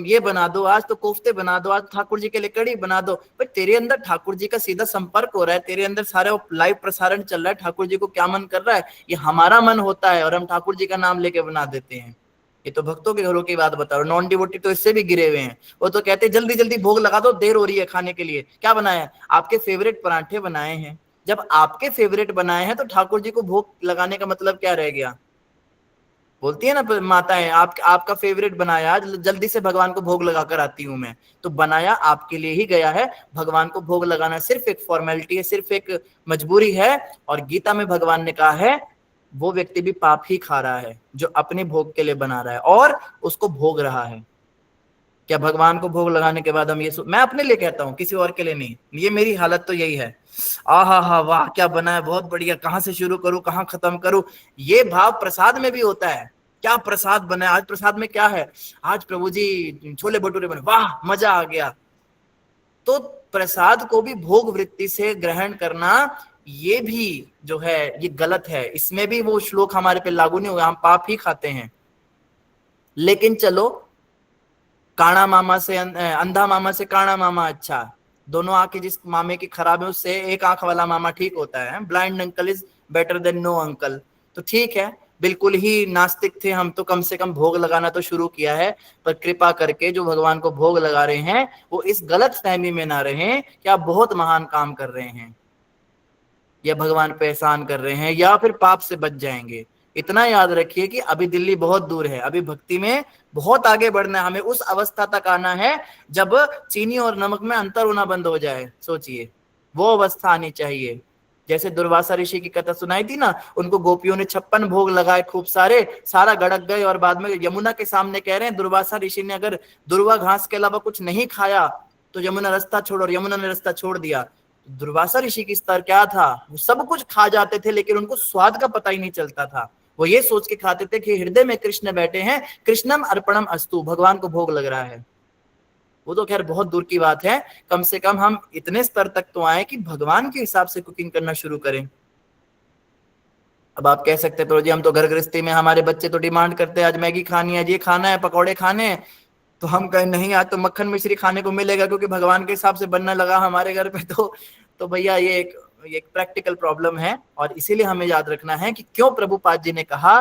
ये बना दो, आज तो कोफ्ते बना दो, आज ठाकुर जी के लिए कड़ी बना दो। पर तेरे अंदर ठाकुर जी का सीधा संपर्क हो रहा है, तेरे अंदर सारा लाइव प्रसारण चल रहा है, ठाकुर जी को क्या मन कर रहा है, ये हमारा मन होता है और हम ठाकुर जी का नाम लेके बना देते हैं। ये तो भक्तों के घरों की बात बता रहा हूँ, नॉन डिवोटी तो इससे भी गिरे हुए हैं। वो तो कहते हैं जल्दी जल्दी भोग लगा दो, देर हो रही है खाने के लिए। क्या बनाया है? आपके फेवरेट पराठे बनाए हैं। जब आपके फेवरेट बनाए हैं तो ठाकुर जी को भोग लगाने का मतलब क्या रह गया? बोलती है ना माताएं, आपका फेवरेट बनाया, जल्दी से भगवान को भोग लगा कर आती हूं मैं। तो बनाया आपके लिए ही गया है। भगवान को भोग लगाना सिर्फ एक फॉर्मेलिटी है, सिर्फ एक मजबूरी है। और गीता में भगवान ने कहा है वो व्यक्ति भी पाप ही खा रहा है जो अपने भोग के लिए बना रहा है और उसको भोग रहा है। क्या भगवान को भोग लगाने के बाद हम ये मैं अपने लिए कहता हूँ, किसी और के लिए नहीं, ये मेरी हालत तो यही है। आहा हा वाह क्या बना है, बहुत बढ़िया, कहाँ से शुरू करूं कहाँ खत्म करूं, ये भाव प्रसाद में भी होता है। क्या प्रसाद बना है आज, प्रसाद में क्या है, आज प्रभु जी छोले भटूरे बने, वाह मजा आ गया। तो प्रसाद को भी भोग वृत्ति से ग्रहण करना ये भी जो है ये गलत है। इसमें भी वो श्लोक हमारे पे लागू नहीं होगा, हम पाप ही खाते हैं। लेकिन चलो काना मामा से अंधा मामा से काना मामा अच्छा, दोनों आंखें जिस मामे की खराब है उससे एक आंख वाला मामा ठीक होता है। Blind uncle is better than no uncle. तो ठीक है, बिल्कुल ही नास्तिक थे हम तो कम से कम भोग लगाना तो शुरू किया है। पर कृपा करके जो भगवान को भोग लगा रहे हैं वो इस गलत फहमी में ना रहें कि आप बहुत महान काम कर रहे हैं या भगवान पे एहसान कर रहे हैं या फिर पाप से बच जाएंगे। इतना याद रखिए कि अभी दिल्ली बहुत दूर है, अभी भक्ति में बहुत आगे बढ़ना है। हमें उस अवस्था तक आना है जब चीनी और नमक में अंतर होना बंद हो जाए। सोचिए वो अवस्था आनी चाहिए। जैसे दुर्वासा ऋषि की कथा सुनाई थी ना, उनको गोपियों ने 56 भोग लगाए खूब सारे, सारा गड़क गए और बाद में यमुना के सामने कह रहे हैं दुर्वासा ऋषि ने अगर दुर्वा घास के अलावा कुछ नहीं खाया तो यमुना रास्ता छोड़, और यमुना ने रास्ता छोड़ दिया। दुर्वासा ऋषि की स्तर क्या था, वो सब कुछ खा जाते थे लेकिन उनको स्वाद का पता ही नहीं चलता था। वो ये सोच के खाते थे कि हृदय में कृष्ण बैठे हैं, कृष्णम अर्पणम अस्तु, भगवान को भोग लग रहा है। वो तो खैर बहुत दूर की बात है, कम से कम हम इतने स्तर तक तो आए कि भगवान के हिसाब से कुकिंग करना शुरू करें। अब आप कह सकते हैं जी हम तो घर गृहस्थी में, हमारे बच्चे तो डिमांड करते हैं आज मैगी खानी है, ये खाना है, पकौड़े खाने हैं, तो हम कहें नहीं आज तो मक्खन मिश्री खाने को मिलेगा क्योंकि भगवान के हिसाब से बनना लगा हमारे घर पे। तो भैया ये एक प्रैक्टिकल प्रॉब्लम है। और इसीलिए हमें याद रखना है कि क्यों प्रभुपाद जी ने कहा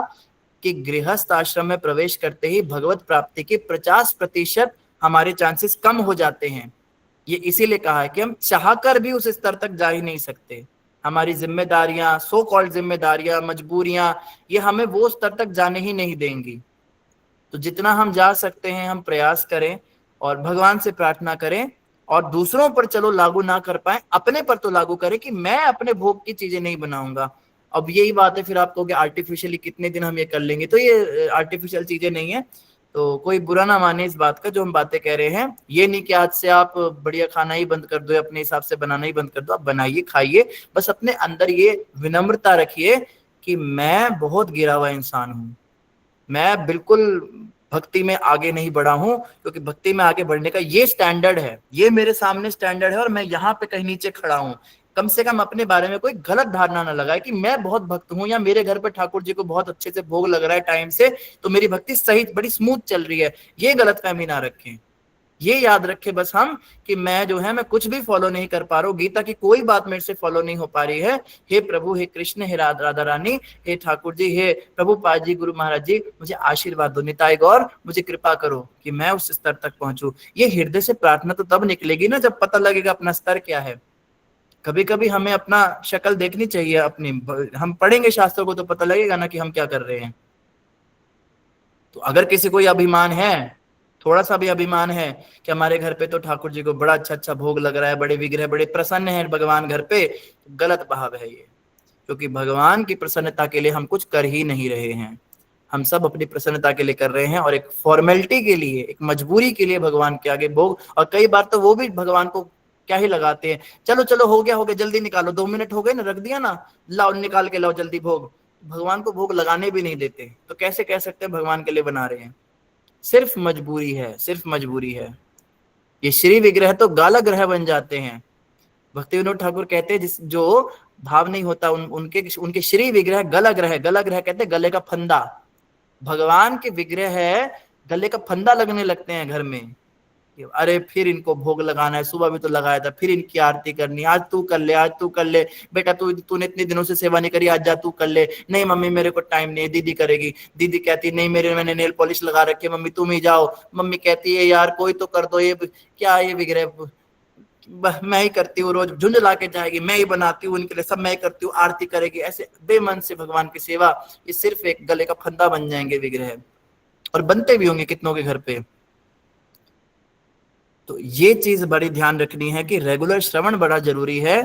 कि गृहस्थ आश्रम में प्रवेश करते ही भगवत प्राप्ति के 50% हमारे चांसेस कम हो जाते हैं। ये इसीलिए कहा है कि हम चाहकर भी उस स्तर तक जा ही नहीं सकते। हमारी जिम्मेदारियां, सो कॉल्ड जिम्मेदारियां, मजबूरियां, ये हमें वो स्तर तक जाने ही नहीं देंगी। तो जितना हम जा सकते हैं हम प्रयास करें और भगवान से प्रार्थना करें, और दूसरों पर चलो लागू ना कर पाए, अपने पर तो लागू करें कि मैं अपने भोग की चीजें नहीं बनाऊंगा। अब यही बात है, फिर आप कहोगे आर्टिफिशियली कितने दिन हम ये कर लेंगे, तो ये आर्टिफिशियल चीजें नहीं है। तो कोई बुरा ना माने इस बात का जो हम बातें कह रहे हैं। ये नहीं कि आज से आप बढ़िया खाना ही बंद कर दो, अपने हिसाब से बनाना ही बंद कर दो। आप बनाइए, खाइए, बस अपने अंदर ये विनम्रता रखिए कि मैं बहुत गिरा हुआ इंसान हूँ, मैं बिल्कुल भक्ति में आगे नहीं बढ़ा हूं, क्योंकि भक्ति में आगे बढ़ने का ये स्टैंडर्ड है, ये मेरे सामने स्टैंडर्ड है और मैं यहाँ पे कहीं नीचे खड़ा हूं। कम से कम अपने बारे में कोई गलत धारणा ना लगाए कि मैं बहुत भक्त हूं या मेरे घर पे ठाकुर जी को बहुत अच्छे से भोग लग रहा है टाइम से, तो मेरी भक्ति सही बड़ी स्मूथ चल रही है। ये गलतफहमी ना रखें, ये याद रखे बस हम कि मैं जो है मैं कुछ भी फॉलो नहीं कर पा रहा हूँ, गीता की कोई बात मेरे से फॉलो नहीं हो पा रही है। हे प्रभु, हे कृष्ण, हे राधा रानी, हे ठाकुर जी, हे प्रभुपाद जी, गुरु महाराज जी, मुझे आशीर्वाद दो, निताई गौर मुझे कृपा करो कि मैं उस स्तर तक पहुंचूं। ये हृदय से प्रार्थना तो तब निकलेगी ना जब पता लगेगा अपना स्तर क्या है। कभी कभी हमें अपना शक्ल देखनी चाहिए अपनी, हम पढ़ेंगे शास्त्रों को तो पता लगेगा ना कि हम क्या कर रहे हैं। तो अगर किसी को अभिमान है, थोड़ा सा भी अभिमान है कि हमारे घर पे तो ठाकुर जी को बड़ा अच्छा भोग लग रहा है, बड़े विग्रह बड़े प्रसन्न हैं भगवान घर पे, तो गलत भाव है ये। क्योंकि भगवान की प्रसन्नता के लिए हम कुछ कर ही नहीं रहे हैं, हम सब अपनी प्रसन्नता के लिए कर रहे हैं और एक फॉर्मेलिटी के लिए, एक मजबूरी के लिए भगवान के आगे भोग। और कई बार तो वो भी भगवान को क्या ही लगाते हैं, चलो चलो हो गया जल्दी निकालो, 2 मिनट हो गए ना, रख दिया ना, लाओ निकाल के लाओ जल्दी भोग। भगवान को भोग लगाने भी नहीं देते, तो कैसे कह सकते हैं भगवान के लिए बना रहे हैं? सिर्फ मजबूरी है, सिर्फ मजबूरी है। ये श्री विग्रह तो गाला ग्रह बन जाते हैं। भक्ति विनोद ठाकुर कहते हैं जिस जो भाव नहीं होता उनके श्री विग्रह गला ग्रह, गला ग्रह कहते हैं गले का फंदा। भगवान के विग्रह है, गले का फंदा लगने लगते हैं घर में। अरे फिर इनको भोग लगाना है, सुबह भी तो लगाया था, फिर इनकी आरती करनी, आज तू कर ले, आज तू कर ले, बेटा तूने इतने दिनों से सेवा नहीं करी, आज जा तू कर ले। नहीं मम्मी मेरे को टाइम नहीं है, दीदी करेगी। दीदी कहती नहीं मैंने नेल पॉलिश लगा रखी है, मम्मी तुम ही जाओ। मम्मी कहती है यार कोई तो कर दो, ये क्या ये विग्रह मैं ही करती हूँ, रोज झुंझ ला के जाएगी, मैं ही बनाती हूँ उनके लिए, सब मैं ही करती हूँ, आरती करेगी। ऐसे बेमन से भगवान की सेवा, ये सिर्फ एक गले का फंदा बन जाएंगे विग्रह, और बनते भी होंगे कितनों के घर पे। तो ये चीज बड़ी ध्यान रखनी है कि रेगुलर श्रवण बड़ा जरूरी है,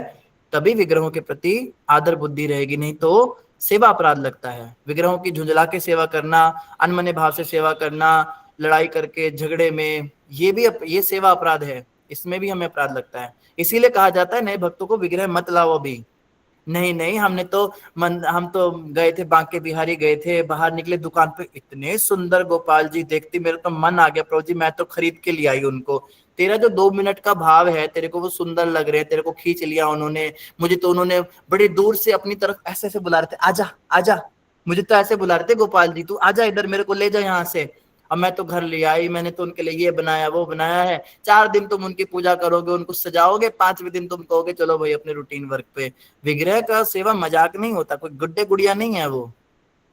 तभी विग्रहों के प्रति आदर बुद्धि रहेगी, नहीं तो सेवा अपराध लगता है। विग्रहों की झुंझला के सेवा करना, अनमने भाव से सेवा करना, लड़ाई करके झगड़े में, ये सेवा अपराध है, इसमें भी हमें अपराध लगता है। इसीलिए कहा जाता है नए भक्तों को विग्रह मत लाओ अभी। नहीं हम तो गए थे, बांके बिहारी गए थे, बाहर निकले दुकान पे इतने सुंदर गोपाल जी देखती, मेरा तो मन आ गया प्रभु जी, मैं तो खरीद के ले आई उनको। तेरा जो 2 मिनट का भाव है, तेरे को वो सुंदर लग रहे हैं, तेरे को खींच लिया उन्होंने, मुझे तो उन्होंने बड़ी दूर से अपनी तरफ ऐसे ऐसे बुला रहे थे, आजा आजा, मुझे तो ऐसे बुला रहे थे गोपाल जी, तू आजा इधर, मेरे को ले जा यहाँ से। अब मैं तो घर ले आई, मैंने तो उनके लिए ये बनाया वो बनाया है। 4 दिन तुम उनकी पूजा करोगे, उनको सजाओगे, 5वें दिन तुम कहोगे चलो भाई अपने रूटीन वर्क पे। विग्रह का सेवा मजाक नहीं होता, कोई गुड्डे गुड़िया नहीं है वो।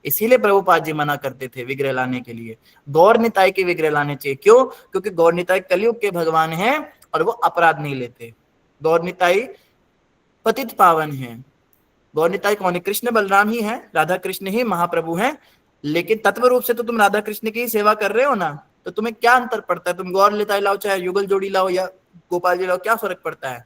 इसीलिए प्रभुपाद जी मना करते थे विग्रह लाने के लिए। गौर निताई के विग्रह लाने चाहिए, क्यों? क्योंकि गौर निताई कलयुग के भगवान हैं और वो अपराध नहीं लेते। गौर निताई पतित पावन है। गौर निताई कौन है? कृष्ण बलराम ही है, राधा कृष्ण ही महाप्रभु हैं, लेकिन तत्व रूप से तो तुम राधा कृष्ण की ही सेवा कर रहे हो ना, तो तुम्हें क्या अंतर पड़ता है? तुम गौर निताई लाओ, चाहे युगल जोड़ी लाओ या गोपाल जी लाओ, क्या फर्क पड़ता है?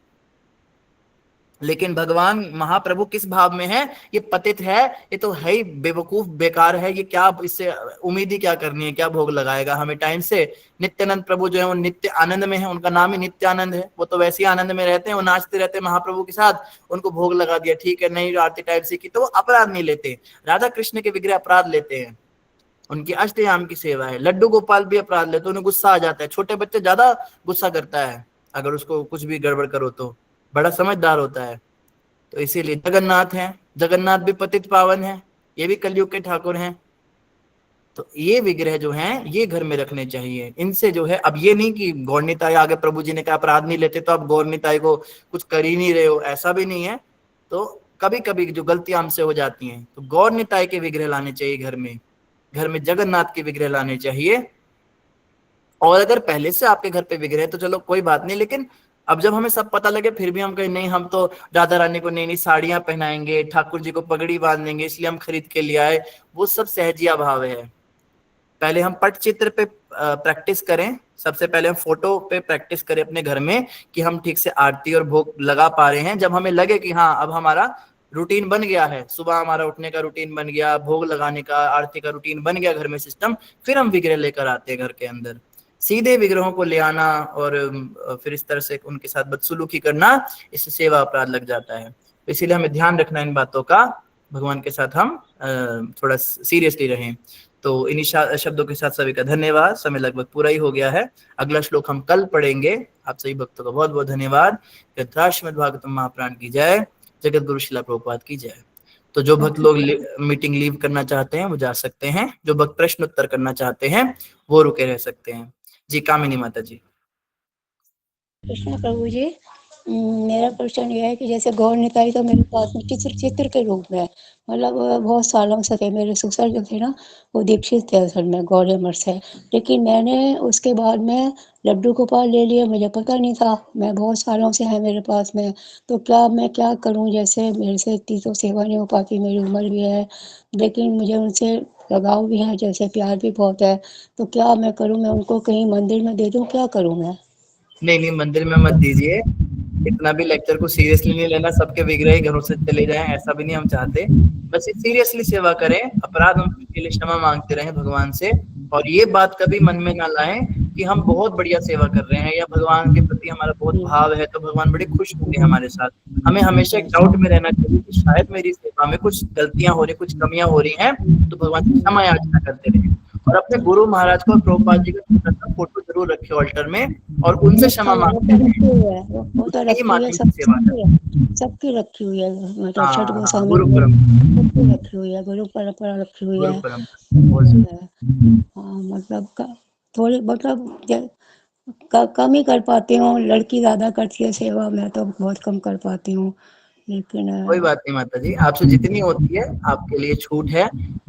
लेकिन भगवान महाप्रभु किस भाव में है? ये पतित है, ये तो है ही बेवकूफ, बेकार है, ये क्या इससे उम्मीद ही क्या करनी है, क्या भोग लगाएगा हमें टाइम से। नित्यानंद प्रभु जो है वो नित्य आनंद में है, उनका नाम ही नित्यानंद है, वो तो वैसे ही आनंद में रहते हैं, वो नाचते रहते हैं महाप्रभु के साथ, उनको भोग लगा दिया, ठीक है, नहीं आरती टाइम से की तो वो अपराध नहीं लेते। राधा कृष्ण के विग्रह अपराध लेते हैं, उनकी अष्टयाम की सेवा है। लड्डू गोपाल भी अपराध लेते, उन्हें गुस्सा आ जाता है। छोटे बच्चे ज्यादा गुस्सा करता है अगर उसको कुछ भी गड़बड़ करो, तो बड़ा समझदार होता है। तो इसीलिए जगन्नाथ हैं, जगन्नाथ भी पतित पावन है, ये भी कलयुग के ठाकुर हैं। तो ये विग्रह जो हैं ये घर में रखने चाहिए। इनसे जो है, अब ये नहीं कि गौर निताई आगे प्रभु जी ने कहा अपराध नहीं लेते तो अब गौर निताई को कुछ कर ही नहीं रहे हो, ऐसा भी नहीं है। तो कभी कभी जो गलतियां हमसे हो जाती हैं, तो गौर निताई के विग्रह लाने चाहिए घर में जगन्नाथ के विग्रह लाने चाहिए। और अगर पहले से आपके घर पे विग्रह है तो चलो कोई बात नहीं, लेकिन अब जब हमें सब पता लगे फिर भी हम कहें नहीं, हम तो राधा रानी को नई नई साड़ियां पहनाएंगे, ठाकुर जी को पगड़ी बांध देंगे, इसलिए हम खरीद के ले आए, वो सब सहजिया भाव है। पहले हम पट चित्र पे प्रैक्टिस करें, सबसे पहले हम फोटो पे प्रैक्टिस करें अपने घर में कि हम ठीक से आरती और भोग लगा पा रहे हैं। जब हमें लगे कि हाँ अब हमारा रूटीन बन गया है, सुबह हमारा उठने का रूटीन बन गया, भोग लगाने का, आरती का रूटीन बन गया घर में सिस्टम, फिर हम विग्रह लेकर आते हैं घर के अंदर। सीधे विग्रहों को ले आना और फिर इस तरह से उनके साथ बदसलूकी करना, इससे सेवा अपराध लग जाता है। तो इसीलिए हमें ध्यान रखना इन बातों का, भगवान के साथ हम थोड़ा सीरियसली रहें। तो इन्हीं शब्दों के साथ सभी का धन्यवाद। समय लगभग पूरा ही हो गया है, अगला श्लोक हम कल पढ़ेंगे। आप सभी भक्तों का बहुत बहुत धन्यवाद। श्रीमद्भागवतम महापुराण की जय, जगत गुरु श्रील प्रभुपाद की जय। तो जो भक्त लोग मीटिंग लीव करना चाहते हैं वो जा सकते हैं, जो भक्त प्रश्न उत्तर करना चाहते हैं वो रुके रह सकते हैं। जी कामिनी माता जी।
कृष्ण प्रभु जी, मेरा क्वेश्चन ये है कि जैसे गौर निताई तो मेरे पास में चित्र के रूप में, मतलब बहुत सालों से थे, मेरे ससुर जो थे ना वो दीक्षित थे असल में गौर अमर से, लेकिन मैंने उसके बाद में लड्डू गोपाल ले लिया, मुझे पता नहीं था, मैं बहुत सालों से है मेरे पास में। तो क्या मैं क्या करूं? जैसे मेरे से इतनी तो सेवा नहीं हो पाती, मेरी उम्र भी है, लेकिन मुझे उनसे लगाव भी है, जैसे प्यार भी बहुत है, तो क्या मैं करूं? मैं उनको कहीं मंदिर में दे दूं, क्या करूं मैं?
नहीं मंदिर में मत दीजिए, इतना भी लेक्चर को सीरियसली नहीं लेना, सबके विग्रह ही घरों से चले जाएं, ऐसा भी नहीं हम चाहते। बस सीरियसली सेवा करें, अपराध हम के लिए क्षमा मांगते रहें भगवान से, और ये बात कभी मन में ना लाएं कि हम बहुत बढ़िया सेवा कर रहे हैं या भगवान के प्रति हमारा बहुत भाव है तो भगवान बड़े खुश होंगे हमारे साथ। हमें हमेशा एक डाउट में रहना चाहिए कि शायद मेरी सेवा में कुछ गलतियां हो रही, कुछ कमियां हो रही हैं, तो भगवान से क्षमा याचना करते रहें। और अपने गुरु महाराज को, प्रभुपाद जी का छोटा सा फोटो जरूर रखे ऑल्टर में, और उनसे क्षमा मांगते हैं।
वो तो रखी हुई है, सबकी रखी हुई है, मतलब छठ गोस्वामी सबकी रखी हुई है, गुरु परंपरा रखी हुई है। हाँ, मतलब थोड़ी, मतलब कम ही कर पाती हूँ, लड़की ज्यादा करती है सेवा, मैं तो बहुत कम कर पाती हूँ, लेकिन
कोई बात नहीं माता जी, आपसे जितनी होती है आपके लिए छूट है।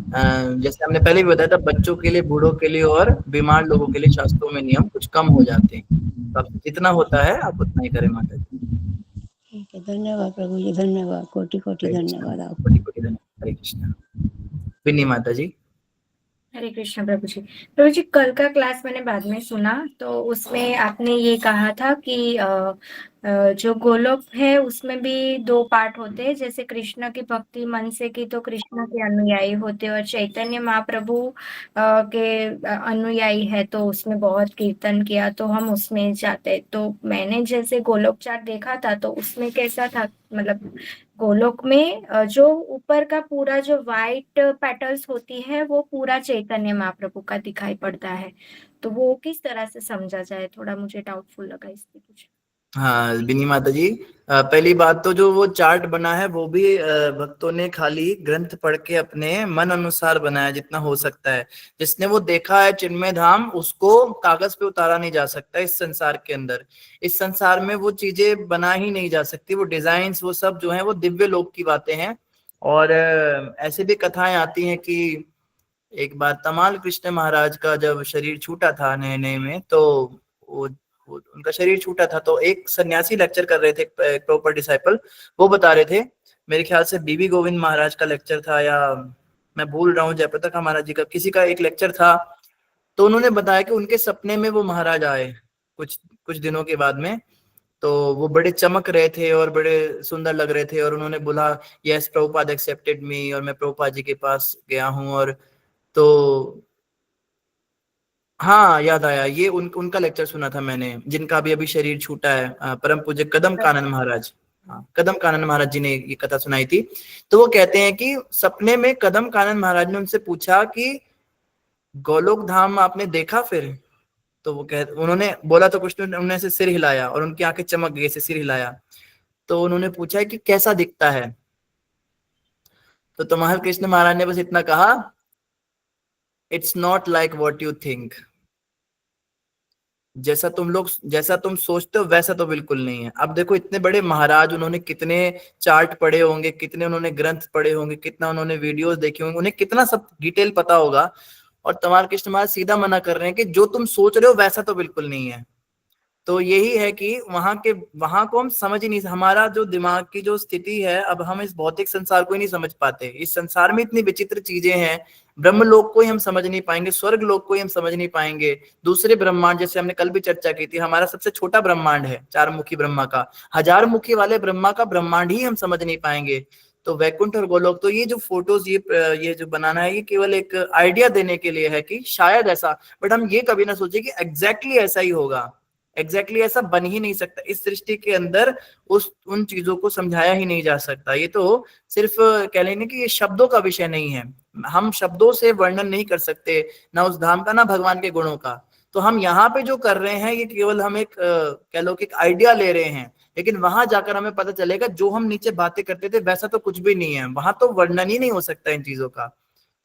जैसे हमने पहले भी बताया था, बच्चों के लिए, बूढ़ों के लिए और बीमार लोगों के लिए शास्त्रों में नियम कुछ कम हो जाते हैं, तो आपसे जितना होता है आप उतना ही करें माता जी।
ठीक है, धन्यवाद प्रभु जी, धन्यवाद, कोटि कोटि धन्यवाद आपको।
कोटि कोटि धन्यवाद। हरे कृष्णा। विनी माता जी।
हरे कृष्ण प्रभु जी। प्रभु जी, कल का क्लास मैंने बाद में सुना, तो उसमें आपने ये कहा था कि जो गोलोक है उसमें भी 2 पार्ट होते हैं, जैसे कृष्ण की भक्ति मन से की तो कृष्ण के अनुयायी होते हैं, और चैतन्य महाप्रभु के अनुयायी है तो उसमें बहुत कीर्तन किया तो हम उसमें जाते। तो मैंने जैसे गोलोक चार्ट देखा था तो उसमें कैसा था, मतलब गोलोक में जो ऊपर का पूरा जो व्हाइट पेटल्स होती है वो पूरा चैतन्य महाप्रभु का दिखाई पड़ता है, तो वो किस तरह से समझा जाए, थोड़ा मुझे डाउटफुल लगा इसलिए कुछ।
हाँ बिनी माता जी, पहली बात तो जो वो चार्ट बना है वो भी भक्तों ने खाली ग्रंथ पढ़ के अपने मन अनुसार बनाया जितना हो सकता है। जिसने वो देखा है चिन्मय धाम, उसको कागज पे उतारा नहीं जा सकता इस संसार के अंदर। इस संसार में वो चीजें बना ही नहीं जा सकती, वो डिजाइन्स वो सब जो है वो दिव्य लोक की बातें हैं। और ऐसे भी कथाएं आती हैं कि एक बार तमाल कृष्ण महाराज का जब शरीर छूटा था नए नए में, तो वो उनका शरीर छूटा था, तो एक सन्यासी लेक्चर कर रहे थे, एक प्रॉपर डिसाइपल, वो बता रहे थे, मेरे ख्याल से बीबी गोविंद महाराज का लेक्चर था या मैं भूल रहा हूँ, जयप्रताप महाराज जी का किसी का एक लेक्चर था। तो उन्होंने बताया कि उनके सपने में वो महाराज आए कुछ दिनों के बाद में, तो वो बड़े चमक रहे थे और बड़े सुंदर लग रहे थे, और उन्होंने बोला यस प्रभुपाद एक्सेप्टेड मी, और मैं प्रभुपाद जी के पास गया हूँ। और तो हाँ याद आया, ये उनका लेक्चर सुना था मैंने, जिनका अभी शरीर छूटा है, परम पूज्य कदम कानन महाराज। हाँ, कदम कानन महाराज जी ने ये कथा सुनाई थी। तो वो कहते हैं कि सपने में कदम कानन महाराज ने उनसे पूछा कि गोलोक धाम आपने देखा फिर? तो उन्होंने बोला तो कुछ, उन्होंने से सिर हिलाया और उनकी आंखें चमक गई, से सिर हिलाया। तो उन्होंने पूछा कि कैसा दिखता है? तो तमाल कृष्ण महाराज ने बस इतना कहा, it's not like what you think. जैसा तुम सोचते हो वैसा तो बिल्कुल नहीं है। अब देखो, इतने बड़े महाराज, उन्होंने कितने चार्ट पढ़े होंगे, कितने उन्होंने ग्रंथ पढ़े होंगे, कितना उन्होंने वीडियोस देखे होंगे, उन्हें कितना सब डिटेल पता होगा। और तमाल कृष्ण महाराज सीधा मना कर रहे हैं कि जो तुम सोच रहे हो वैसा तो बिल्कुल नहीं है। तो यही है कि वहां को हम समझ ही नहीं, हमारा जो दिमाग की जो स्थिति है, अब हम इस भौतिक संसार को ही नहीं समझ पाते। इस संसार में इतनी विचित्र चीजें हैं, ब्रह्म लोक को ही हम समझ नहीं पाएंगे, स्वर्ग लोक को ही हम समझ नहीं पाएंगे, दूसरे ब्रह्मांड, जैसे हमने कल भी चर्चा की थी, हमारा सबसे छोटा ब्रह्मांड है 4 मुखी ब्रह्मा का, 1000 मुखी वाले ब्रह्मा का ब्रह्मांड ही हम समझ नहीं पाएंगे। तो वैकुंठ और गोलोक, तो ये जो फोटोज ये जो बनाना है, ये केवल एक आइडिया देने के लिए है कि शायद ऐसा, बट हम ये कभी ना सोचे कि एग्जैक्टली ऐसा ही होगा। एग्जैक्टली ऐसा बन ही नहीं सकता, इस सृष्टि के अंदर उन चीजों को समझाया ही नहीं जा सकता। ये तो सिर्फ कह लेंगे कि ये शब्दों का विषय नहीं है, हम शब्दों से वर्णन नहीं कर सकते ना उस धाम का, ना भगवान के गुणों का। तो हम यहाँ पे जो कर रहे हैं ये केवल हम एक कह लो कि एक आइडिया ले रहे हैं, लेकिन वहां जाकर हमें पता चलेगा जो हम नीचे बातें करते थे वैसा तो कुछ भी नहीं है, वहां तो वर्णन ही नहीं हो सकता इन चीजों का।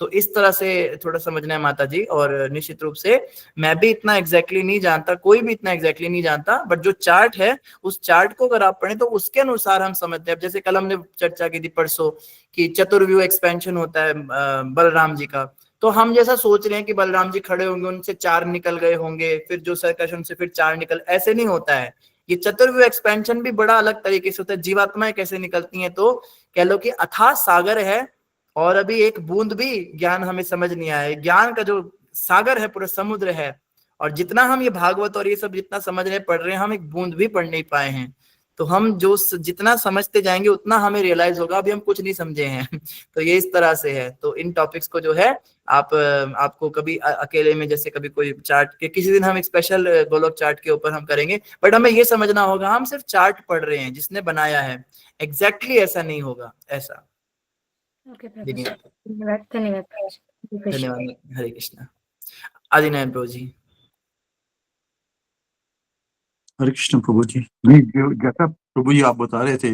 तो इस तरह से थोड़ा समझना है माता जी। और निश्चित रूप से मैं भी इतना एग्जैक्टली नहीं जानता, कोई भी इतना एग्जैक्टली नहीं जानता, बट जो चार्ट है उस चार्ट को अगर आप पढ़ें तो उसके अनुसार हम समझते हैं। अब जैसे कल हमने चर्चा की थी परसों कि चतुर्व्यूह एक्सपेंशन होता है बलराम जी का, तो हम जैसा सोच रहे हैं कि बलराम जी खड़े होंगे, उनसे 4 निकल गए होंगे, फिर जो सर्कस उनसे फिर 4 निकल, ऐसे नहीं होता है। ये चतुर्व्यूह एक्सपेंशन भी बड़ा अलग तरीके से होता है। जीवात्माएं कैसे निकलती हैं, तो कह लो कि अथाह सागर है और अभी एक बूंद भी ज्ञान हमें समझ नहीं आया। ज्ञान का जो सागर है पूरा समुद्र है, और जितना हम ये भागवत और ये सब जितना समझ रहे पढ़ रहे हैं, हम एक बूंद भी पढ़ नहीं पाए हैं। तो हम जो जितना समझते जाएंगे उतना हमें रियलाइज होगा अभी हम कुछ नहीं समझे हैं। तो ये इस तरह से है। तो इन टॉपिक्स को जो है आपको कभी अकेले में, जैसे कभी कोई चार्ट के किसी दिन हम एक स्पेशल गोलोक चार्ट के ऊपर हम करेंगे, बट हमें ये समझना होगा हम सिर्फ चार्ट पढ़ रहे हैं जिसने बनाया है, एग्जैक्टली ऐसा नहीं होगा ऐसा।
ओके प्रोफेसर, धन्यवाद धन्यवाद।
धन्यवाद। हरे कृष्णा। आदिनारायण प्रभु जी।
हरे कृष्ण प्रभु जी। नहीं, जैसा प्रभु जी आप बता रहे थे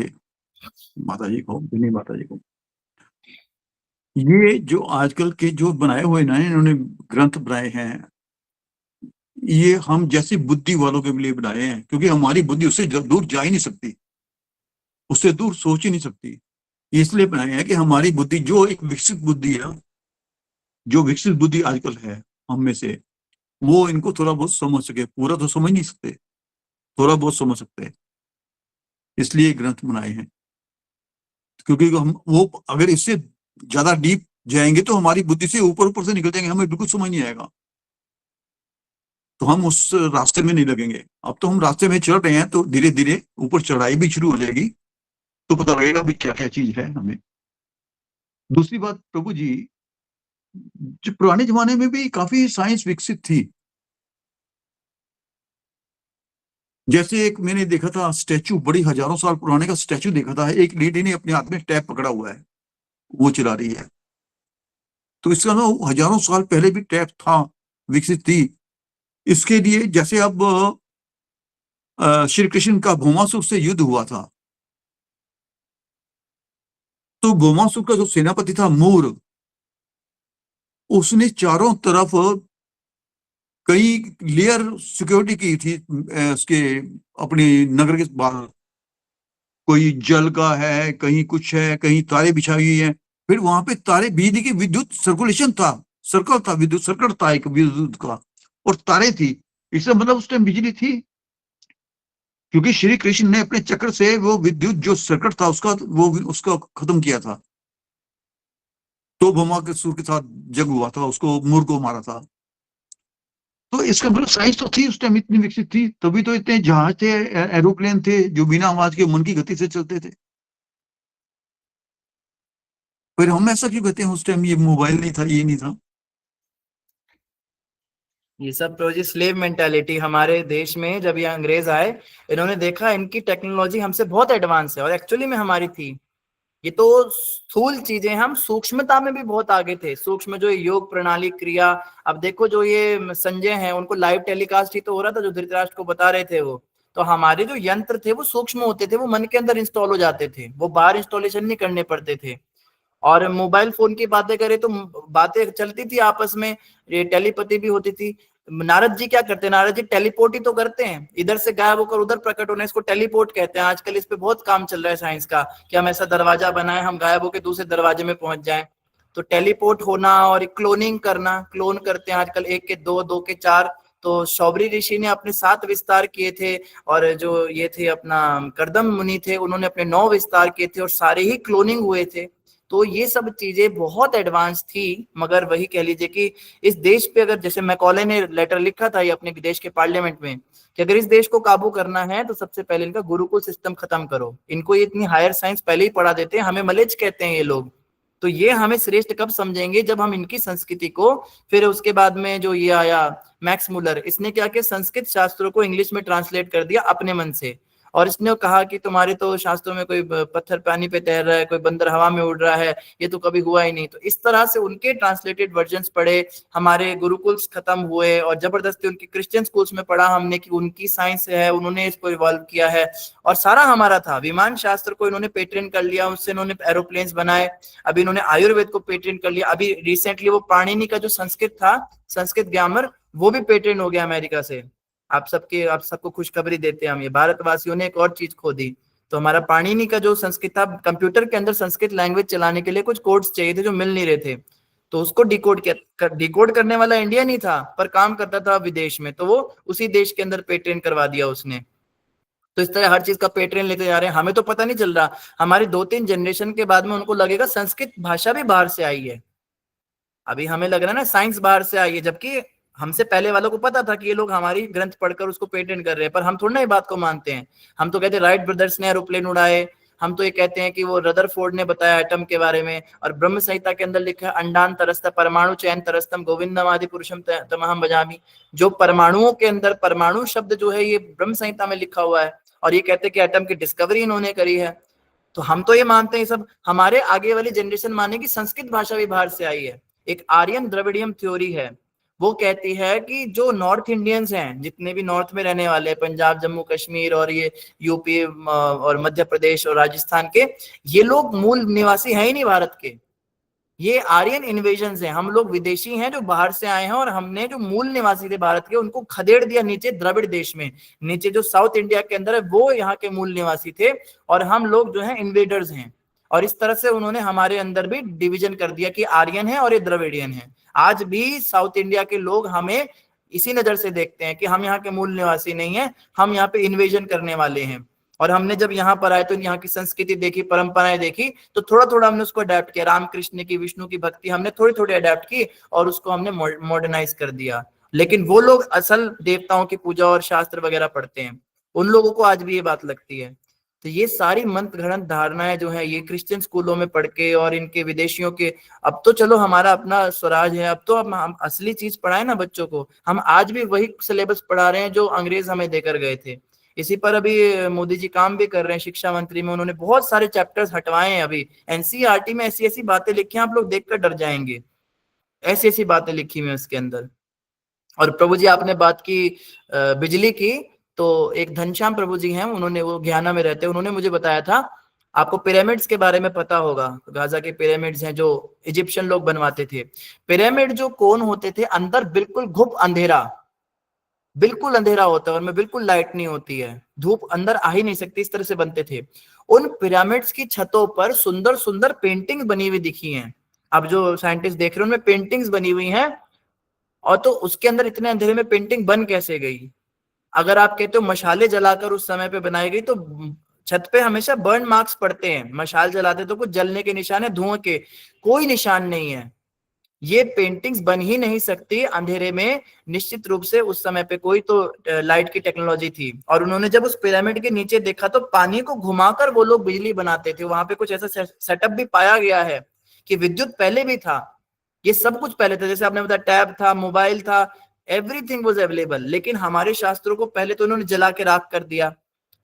माता जी को, दिनी माता जी को, ये जो आजकल के जो बनाए हुए ना इन्होंने ग्रंथ बनाए हैं, ये हम जैसी बुद्धि वालों के लिए बनाए हैं, क्योंकि हमारी बुद्धि उससे दूर जा ही नहीं सकती, उससे दूर सोच ही नहीं सकती। इसलिए बनाए हैं कि हमारी बुद्धि जो एक विकसित बुद्धि है, जो विकसित बुद्धि आजकल है हम में से, वो इनको थोड़ा बहुत समझ सके। पूरा तो समझ नहीं सकते, थोड़ा बहुत समझ सकते हैं, इसलिए ग्रंथ बनाए हैं। क्योंकि हम वो अगर इससे ज्यादा डीप जाएंगे तो हमारी बुद्धि से ऊपर ऊपर से निकल जाएंगे, हमें बिल्कुल समझ नहीं आएगा, तो हम उस रास्ते में नहीं लगेंगे। अब तो हम रास्ते में चल रहे हैं, तो धीरे धीरे ऊपर चढ़ाई भी शुरू हो जाएगी, तो पता लगेगा भी क्या क्या चीज है हमें। दूसरी बात प्रभु जी, जो पुराने जमाने में भी काफी साइंस विकसित थी। जैसे एक मैंने देखा था स्टैचू, बड़ी हजारों साल पुराने का स्टैचू देखा था, एक लेडी ने अपने हाथ में टैप पकड़ा हुआ है, वो चला रही है। तो इसका ना हजारों साल पहले भी टैप था, विकसित थी। इसके लिए जैसे अब श्री कृष्ण का भौमासुर से युद्ध हुआ था, तो भौमासुर का जो सेनापति था मूर, उसने चारों तरफ कई लेयर सिक्योरिटी की थी उसके अपने नगर के बाहर। कोई जल का है, कहीं कुछ है, कहीं तारे बिछाई हुई है। फिर वहां पे तारे बिजली की विद्युत सर्कुलेशन था, सर्कल था, विद्युत सर्कल था एक विद्युत का, और तारे थी। इसका मतलब उस टाइम बिजली थी, क्योंकि श्री कृष्ण ने अपने चक्र से वो विद्युत जो सर्किट था उसका खत्म किया था। तो भौमासुर के साथ जंग हुआ था, उसको मूर को मारा था। तो इसका मतलब साइंस तो थी उस टाइम, इतनी विकसित थी, तभी तो इतने जहाज थे, एरोप्लेन थे जो बिना आवाज के मन की गति से चलते थे। फिर हम ऐसा क्यों कहते हैं उस टाइम ये मोबाइल नहीं था, ये नहीं था?
ये सब तो जी स्लेव मेंटालिटी हमारे देश में, जब ये अंग्रेज आए इन्होंने देखा इनकी टेक्नोलॉजी हमसे बहुत एडवांस है, और एक्चुअली में हमारी थी। ये तो स्थूल चीजें, हम सूक्ष्मता में भी बहुत आगे थे। सूक्ष्म जो योग प्रणाली क्रिया, अब देखो जो ये संजय हैं उनको लाइव टेलीकास्ट ही तो हो रहा था जो धृतराष्ट्र को बता रहे थे वो। तो हमारे जो यंत्र थे वो सूक्ष्म होते थे, वो मन के अंदर इंस्टॉल हो जाते थे, वो बाहर इंस्टॉलेशन नहीं करने पड़ते थे। और मोबाइल फोन की बातें करें तो बातें चलती थी आपस में, ये टेलीपैथी भी होती थी। नारद जी क्या करते हैं, नारद जी टेलीपोर्ट ही तो करते हैं, इधर से गायब होकर उधर प्रकट होने, इसको टेलीपोर्ट कहते हैं। आजकल इस पे बहुत काम चल रहा है साइंस का, कि हम ऐसा दरवाजा बनाएं हम गायब होकर दूसरे दरवाजे में पहुंच जाएं। तो टेलीपोर्ट होना और क्लोनिंग करना, क्लोन करते हैं आजकल, 1 के 2, 2 के 4। तो शौबरी ऋषि ने अपने 7 विस्तार किए थे, और जो ये थे अपना कर्दम मुनि थे उन्होंने अपने 9 विस्तार किए थे, और सारे ही क्लोनिंग हुए थे। तो ये सब चीजें बहुत एडवांस थी। मगर वही कह लीजिए कि इस देश पे अगर, जैसे मैकॉले ने लेटर लिखा था ये अपने देश के पार्लियामेंट में, कि अगर इस देश को काबू करना है तो सबसे पहले इनका गुरुकुल सिस्टम खत्म करो। इनको ये इतनी हायर साइंस पहले ही पढ़ा देते हैं, हमें मलेज कहते हैं ये लोग। तो ये हमें श्रेष्ठ कब समझेंगे, जब हम इनकी संस्कृति को, फिर उसके बाद में जो ये आया मैक्स मुलर, इसने क्या किया, संस्कृत शास्त्रों को इंग्लिश में ट्रांसलेट कर दिया अपने मन से। और इसने कहा कि तुम्हारे तो शास्त्रों में कोई पत्थर पानी पे तैर रहा है, कोई बंदर हवा में उड़ रहा है, ये तो कभी हुआ ही नहीं। तो इस तरह से उनके ट्रांसलेटेड वर्जन्स पढ़े, हमारे गुरुकुल्स खत्म हुए, और जबरदस्ती उनकी क्रिश्चियन स्कूल्स में पढ़ा हमने कि उनकी साइंस है, उन्होंने इसको इवॉल्व किया है, और सारा हमारा था। विमान शास्त्र को इन्होंने पेटेंट कर लिया, उससे इन्होंने एरोप्लेन्स बनाए। अभी इन्होंने आयुर्वेद को पेटेंट कर लिया। अभी रिसेंटली वो पाणिनि का जो संस्कृत था, संस्कृत ग्रामर, वो भी पेटेंट हो गया अमेरिका से। आप सबको खुशखबरी देते हैं हम, ये भारतवासियों ने एक और चीज खो दी। तो हमारा पाणिनि का जो संस्कृत था, कंप्यूटर के अंदर संस्कृत लैंग्वेज चलाने के लिए कुछ कोड्स चाहिए थे जो मिल नहीं रहे थे, तो उसको डिकोड करने वाला इंडिया नहीं था, पर काम करता था विदेश में, तो वो उसी देश के अंदर पेटेंट करवा दिया उसने। तो इस तरह हर चीज का पेटेंट लेते जा रहे हैं, हमें तो पता नहीं चल रहा। हमारी 2-3 जनरेशन के बाद में उनको लगेगा संस्कृत भाषा भी बाहर से आई है। अभी हमें लग रहा है ना साइंस बाहर से आई है, जबकि हमसे पहले वालों को पता था कि ये लोग हमारी ग्रंथ पढ़कर उसको पेटेंट कर रहे हैं, पर हम थोड़ा ना ये बात को मानते हैं। हम तो कहते हैं राइट ब्रदर्स ने एरोप्लेन उड़ाए, हम तो ये कहते हैं कि वो रदरफोर्ड ने बताया एटम के बारे में, और ब्रह्म संहिता के अंदर लिखा है अंडान तरस्त परमाणु चयन तरस्तम गोविंदम आदि पुरुषम तमहम भजामि। जो परमाणुओं के अंदर परमाणु शब्द जो है ये ब्रह्म संहिता में लिखा हुआ है, और ये कहते हैं कि एटम की डिस्कवरी इन्होंने करी है। तो हम तो ये मानते हैं सब, हमारे आगे वाली जनरेशन माने कि संस्कृत भाषा भी बाहर से आई है। एक आर्यन द्रविडियम थ्योरी है, वो कहती है कि जो नॉर्थ इंडियंस हैं, जितने भी नॉर्थ में रहने वाले, पंजाब जम्मू कश्मीर और ये यूपी और मध्य प्रदेश और राजस्थान के, ये लोग मूल निवासी हैं ही नहीं भारत के, ये आर्यन इन्वेजन्स हैं। हम लोग विदेशी हैं जो बाहर से आए हैं, और हमने जो मूल निवासी थे भारत के उनको खदेड़ दिया नीचे द्रविड़ देश में। नीचे जो साउथ इंडिया के अंदर है वो यहाँ के मूल निवासी थे, और हम लोग जो है इन्वेडर्स हैं। और इस तरह से उन्होंने हमारे अंदर भी डिवीजन कर दिया कि आर्यन है और ये द्रविडियन है। आज भी साउथ इंडिया के लोग हमें इसी नजर से देखते हैं कि हम यहाँ के मूल निवासी नहीं है, हम यहाँ पे इन्वेजन करने वाले हैं। और हमने जब यहाँ पर आए तो यहाँ की संस्कृति देखी, परंपराएं देखी, तो थोड़ा थोड़ा हमने उसको अडेप्ट किया। रामकृष्ण की, विष्णु की भक्ति हमने थोड़ी थोड़ी अडेप्ट की और उसको हमने मॉडर्नाइज कर दिया। लेकिन वो लोग असल देवताओं की पूजा और शास्त्र वगैरह पढ़ते हैं, उन लोगों को आज भी ये बात लगती है। तो ये सारी मंत्र गणत धारणाएं जो है ये क्रिश्चियन स्कूलों में पढ़ के और इनके विदेशियों के, अब तो चलो हमारा अपना स्वराज है, अब तो हम असली चीज पढ़ाए ना बच्चों को। हम आज भी वही सिलेबस पढ़ा रहे हैं जो अंग्रेज हमें देकर गए थे। इसी पर अभी मोदी जी काम भी कर रहे हैं, शिक्षा मंत्री में उन्होंने बहुत सारे चैप्टर्स हटवाए हैं। अभी एनसीईआरटी में ऐसी ऐसी बातें लिखी हैं, आप लोग देखकर डर जाएंगे, ऐसी ऐसी बातें लिखी हुई उसके अंदर। और प्रभु जी आपने बात की बिजली की, तो एक घनश्याम प्रभु जी हैं, उन्होंने, वो गयाना में रहते हैं, उन्होंने मुझे बताया था, आपको पिरामिड्स के बारे में पता होगा, गाजा के पिरामिड्स हैं जो इजिप्शियन लोग बनवाते थे। पिरामिड जो कोन होते थे अंदर बिल्कुल घुप अंधेरा, बिल्कुल अंधेरा होता है, और में बिल्कुल लाइट नहीं होती है, धूप अंदर आ ही नहीं सकती, इस तरह से बनते थे। उन पिरामिड्स की छतों पर सुंदर सुंदर पेंटिंग्स बनी हुई दिखी हैं। अब जो साइंटिस्ट देख रहे हैं उनमें पेंटिंग्स बनी हुई हैं, और तो उसके अंदर इतने अंधेरे में पेंटिंग बन कैसे गई? अगर आप कहते हो मशाले जलाकर उस समय पे बनाई गई, तो छत पे हमेशा बर्न मार्क्स पड़ते हैं, मशाल जलाते तो कुछ जलने के निशान है, धुआं के कोई निशान नहीं है। ये पेंटिंग्स बन ही नहीं सकती अंधेरे में, निश्चित रूप से उस समय पे कोई तो लाइट की टेक्नोलॉजी थी। और उन्होंने जब उस पिरामिड के नीचे देखा तो पानी को घुमाकर वो लोग बिजली बनाते थे। वहां पे कुछ ऐसा सेटअप भी पाया गया है कि विद्युत पहले भी था, ये सब कुछ पहले था, जैसे आपने बताया टैब था, मोबाइल था, एवरीथिंग वाज अवेलेबल। लेकिन हमारे शास्त्रों को पहले तो इन्होंने जला के राख कर दिया।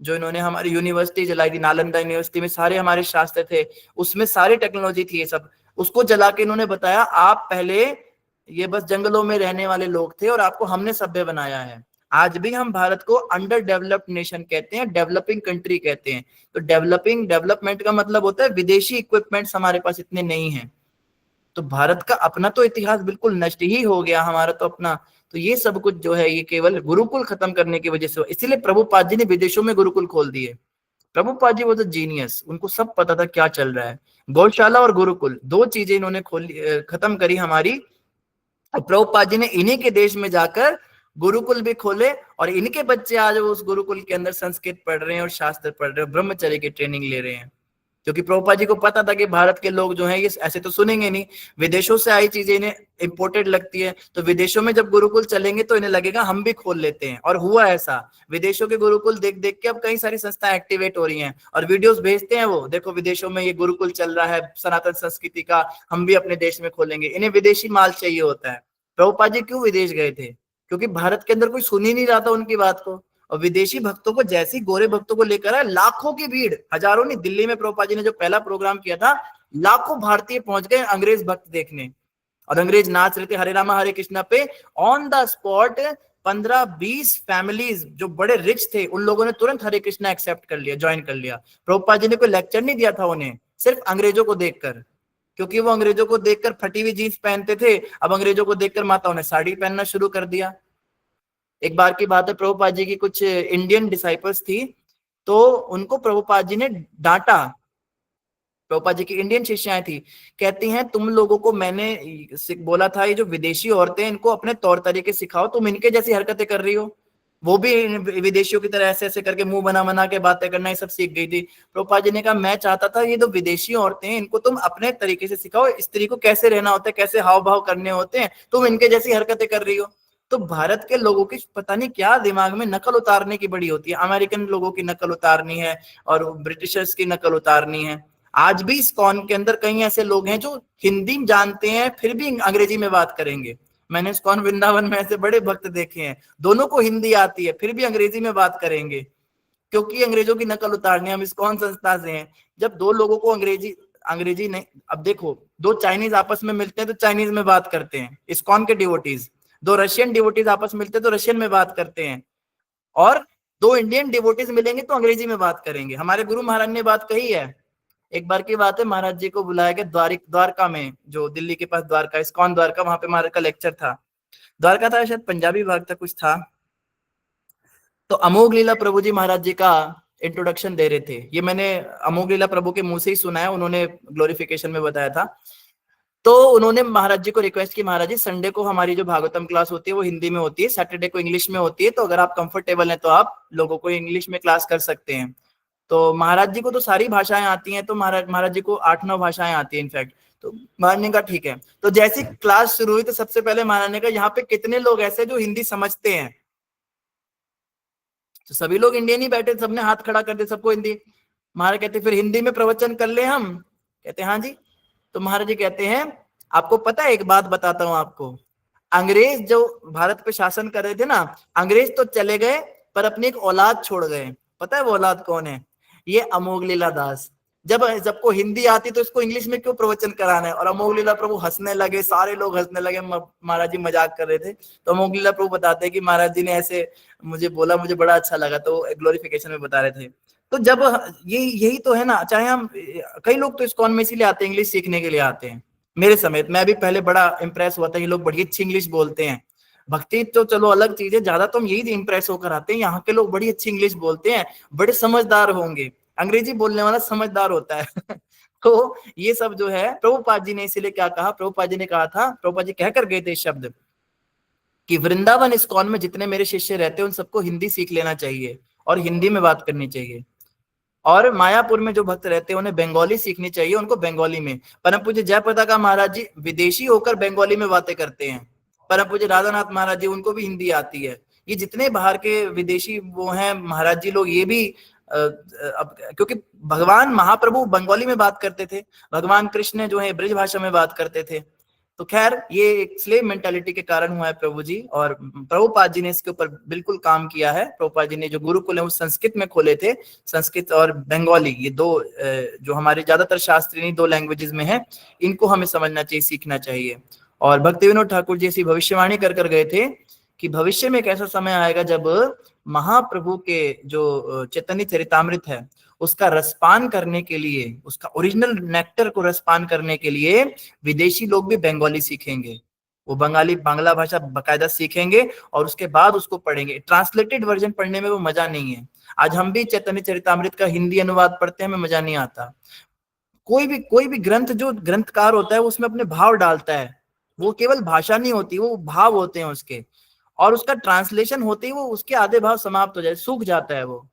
जो इन्होंने हमारी यूनिवर्सिटी जलाई थी, नालंदा यूनिवर्सिटी में सारे हमारे शास्त्र थे, उसमें सारी टेक्नोलॉजी थी, ये सब उसको जला के इन्होंने बताया आप पहले ये बस जंगलों में रहने वाले लोग थे और आपको हमने सभ्य बनाया है। आज भी हम भारत को अंडर डेवलप्ड नेशन कहते हैं, डेवलपिंग कंट्री कहते हैं। तो डेवलपमेंट का मतलब होता है विदेशी इक्विपमेंट्स हमारे पास इतने नहीं है। तो भारत का अपना तो इतिहास बिल्कुल नष्ट ही हो गया, हमारा तो अपना। तो ये सब कुछ जो है ये केवल गुरुकुल खत्म करने की वजह से, इसीलिए प्रभुपाद जी ने विदेशों में गुरुकुल खोल दिए। प्रभुपाद जी वो तो जीनियस, उनको सब पता था क्या चल रहा है। गौशाला और गुरुकुल दो चीजें इन्होंने खत्म करी हमारी। प्रभुपाद जी ने इन्हीं के देश में जाकर गुरुकुल भी खोले, और इनके बच्चे आज उस गुरुकुल के अंदर संस्कृत पढ़ रहे हैं और शास्त्र पढ़ रहे हैं, ब्रह्मचर्य की ट्रेनिंग ले रहे हैं। क्योंकि प्रभुपाद जी को पता था कि भारत के लोग जो हैं ये ऐसे तो सुनेंगे नहीं, विदेशों से आई चीजें इन्हें इंपोर्टेड लगती है। तो विदेशों में जब गुरुकुल चलेंगे तो इन्हें लगेगा हम भी खोल लेते हैं। और हुआ ऐसा, विदेशों के गुरुकुल देख देख के अब कई सारी संस्थाएं एक्टिवेट हो रही हैं और वीडियोस भेजते हैं, वो देखो विदेशों में ये गुरुकुल चल रहा है सनातन संस्कृति का, हम भी अपने देश में खोलेंगे। इन्हें विदेशी माल चाहिए होता है। प्रभुपाद जी क्यों विदेश गए थे? क्योंकि भारत के अंदर कोई सुन ही नहीं रहा था उनकी बात को, और विदेशी भक्तों को, जैसी गोरे भक्तों को लेकर आए, लाखों की भीड़, हजारों नहीं। दिल्ली में प्रभुपाद जी ने जो पहला प्रोग्राम किया था, लाखों भारतीय पहुंच गए अंग्रेज भक्त देखने, और अंग्रेज नाच रहे थे हरे रामा हरे कृष्णा पे। ऑन द स्पॉट 15-20 फैमिलीज जो बड़े रिच थे, उन लोगों ने तुरंत हरे कृष्णा एक्सेप्ट कर लिया, ज्वाइन कर लिया। प्रभुपाद जी ने कोई लेक्चर नहीं दिया था उन्हें, सिर्फ अंग्रेजों को देखकर, क्योंकि वो अंग्रेजों को देखकर फटी हुई जीन्स पहनते थे। अब अंग्रेजों को देखकर माताओं ने साड़ी पहनना शुरू कर दिया। एक बार की बात है, प्रभुपाद जी की कुछ इंडियन डिसाइपल्स थी, तो उनको प्रभुपाद जी ने डांटा। प्रभुपाद जी की इंडियन शिष्याएं थी, कहती हैं तुम लोगों को मैंने बोला था ये जो विदेशी औरतें इनको अपने तौर तरीके सिखाओ, तुम इनके जैसी हरकतें कर रही हो। वो भी विदेशियों की तरह ऐसे ऐसे करके मुंह बना बना के बातें करना, ये सब सीख गई थी। प्रभुपाद जी ने कहा मैं चाहता था ये जो विदेशी औरतें हैं इनको तुम अपने तरीके से सिखाओ, स्त्री को कैसे रहना होता है, कैसे हाव भाव करने होते हैं, तुम इनके जैसी हरकतें कर रही हो। तो भारत के लोगों की पता नहीं क्या दिमाग में नकल उतारने की बड़ी होती है, अमेरिकन लोगों की नकल उतारनी है और ब्रिटिशर्स की नकल उतारनी है। आज भी इस्कॉन के अंदर कई ऐसे लोग हैं जो हिंदी जानते हैं फिर भी अंग्रेजी में बात करेंगे। मैंने इस्कॉन वृंदावन में ऐसे बड़े भक्त देखे हैं, दोनों को हिंदी आती है फिर भी अंग्रेजी में बात करेंगे, क्योंकि अंग्रेजों की नकल उतारनी। हम इस्कॉन संस्था से हैं, जब दो लोगों को अंग्रेजी नहीं, अब देखो दो चाइनीज आपस में मिलते हैं तो चाइनीज में बात करते हैं इस्कॉन के डिवोटीज, दो रशियन डिवोटीज आपस में मिलते हैं तो रशियन में बात करते हैं, और दो इंडियन डिवोटीज मिलेंगे तो अंग्रेजी में बात करेंगे। हमारे गुरु महाराज ने बात कही है, एक बार की बात है, महाराज जी को बुलाया गया द्वारका में, जो दिल्ली के पास द्वारका, इस्कॉन द्वारका, वहां पे महाराज का लेक्चर था। द्वारका था शायद पंजाबी भाग था कुछ था, तो अमोघ लीला प्रभु जी महाराज जी का इंट्रोडक्शन दे रहे थे। ये मैंने अमोघ लीला प्रभु के मुंह से ही सुना है, उन्होंने ग्लोरिफिकेशन में बताया था। तो उन्होंने महाराज जी को रिक्वेस्ट की, महाराज जी संडे को हमारी जो भागवतम क्लास होती है वो हिंदी में होती है, सैटरडे को इंग्लिश में होती है, तो अगर आप कंफर्टेबल हैं तो आप लोगों को इंग्लिश में क्लास कर सकते हैं। तो महाराज जी को तो सारी भाषाएं आती हैं, तो महाराज जी को 8-9 भाषाएं आती है इनफैक्ट। तो महाराज ने कहा ठीक है। तो जैसी क्लास शुरू हुई तो सबसे पहले महाराज ने कहा यहाँ पे कितने लोग ऐसे जो हिंदी समझते हैं, तो सभी लोग इंडियन ही बैठे, सबने हाथ खड़ा कर दिया, सबको हिंदी। महाराज कहते फिर हिंदी में प्रवचन कर ले हम, कहते हाँ जी। तो महाराज जी कहते हैं आपको पता है, एक बात बताता हूं आपको, अंग्रेज जो भारत पे शासन कर रहे थे ना, अंग्रेज तो चले गए पर अपनी एक औलाद छोड़ गए। पता है वो औलाद कौन है? ये अमोघ लीला दास। जब सबको हिंदी आती तो इसको इंग्लिश में क्यों प्रवचन कराना है? और अमोघ लीला प्रभु हंसने लगे, सारे लोग हंसने लगे, महाराज जी मजाक कर रहे थे। तो अमोघ लीला प्रभु बताते हैं कि महाराज जी ने ऐसे मुझे बोला, मुझे बड़ा अच्छा लगा, तो ग्लोरिफिकेशन में बता रहे थे। तो जब यही तो है ना, चाहे हम, कई लोग तो इस्कॉन में इसीलिए आते हैं, इंग्लिश सीखने के लिए आते हैं, मेरे समेत। मैं भी पहले बड़ा इंप्रेस हुआ था, ये लोग बड़ी अच्छी इंग्लिश बोलते हैं। भक्ति तो चलो अलग चीज है, ज्यादा तो हम यही इंप्रेस होकर आते हैं, यहाँ के लोग बड़ी अच्छी इंग्लिश बोलते हैं, बड़े समझदार होंगे। अंग्रेजी बोलने वाला समझदार होता है तो ये सब जो है प्रभुपाद जी ने इसीलिए क्या कहा, प्रभुपाद जी ने कहा था, प्रभुपाद जी कहकर गए थे शब्द कि वृंदावन इस्कॉन में जितने मेरे शिष्य रहते हैं उन सबको हिंदी सीख लेना चाहिए और हिंदी में बात करनी चाहिए, और मायापुर में जो भक्त रहते हैं उन्हें बंगाली सीखनी चाहिए, उनको बंगाली में। परम पूज्य जयप्रदा महाराज जी विदेशी होकर बंगाली में बातें करते हैं। परम पूज्य राधानाथ महाराज जी, उनको भी हिंदी आती है। ये जितने बाहर के विदेशी वो हैं महाराज जी लोग, ये भी अब क्योंकि भगवान महाप्रभु बंगाली में बात करते थे, भगवान कृष्ण जो है ब्रज भाषा में बात करते थे। तो खैर ये एक स्लेव मेंटालिटी के कारण हुआ है प्रभु जी, और प्रभुपाद जी ने इसके ऊपर बिल्कुल काम किया है। प्रभुपाद जी ने जो गुरुकुल है वो संस्कृत में खोले थे, संस्कृत और बंगाली, ये दो जो हमारे ज्यादातर शास्त्रीय 2 लैंग्वेजेस में है, इनको हमें समझना चाहिए, सीखना चाहिए। और भक्ति विनोद ठाकुर जी ऐसी भविष्यवाणी कर गए थे कि भविष्य में एक ऐसा समय आएगा जब महाप्रभु के जो चैतन्य चरितामृत है उसका रसपान करने के लिए, उसका ओरिजिनल नेक्टर को रसपान करने के लिए विदेशी लोग भी बंगाली सीखेंगे। वो बांग्ला भाषा बकायदा सीखेंगे और उसके बाद उसको पढ़ेंगे। ट्रांसलेटेड वर्जन पढ़ने में वो मजा नहीं है। आज हम भी चैतन्य चरितामृत का हिंदी अनुवाद पढ़ते हैं, हमें मजा नहीं आता। कोई भी ग्रंथ, जो ग्रंथकार होता है वो उसमें अपने भाव डालता है, वो केवल भाषा नहीं होती, वो भाव होते हैं उसके, और उसका ट्रांसलेशन होते ही वो उसके आधे भाव समाप्त हो जाए, सूख जाता है वो।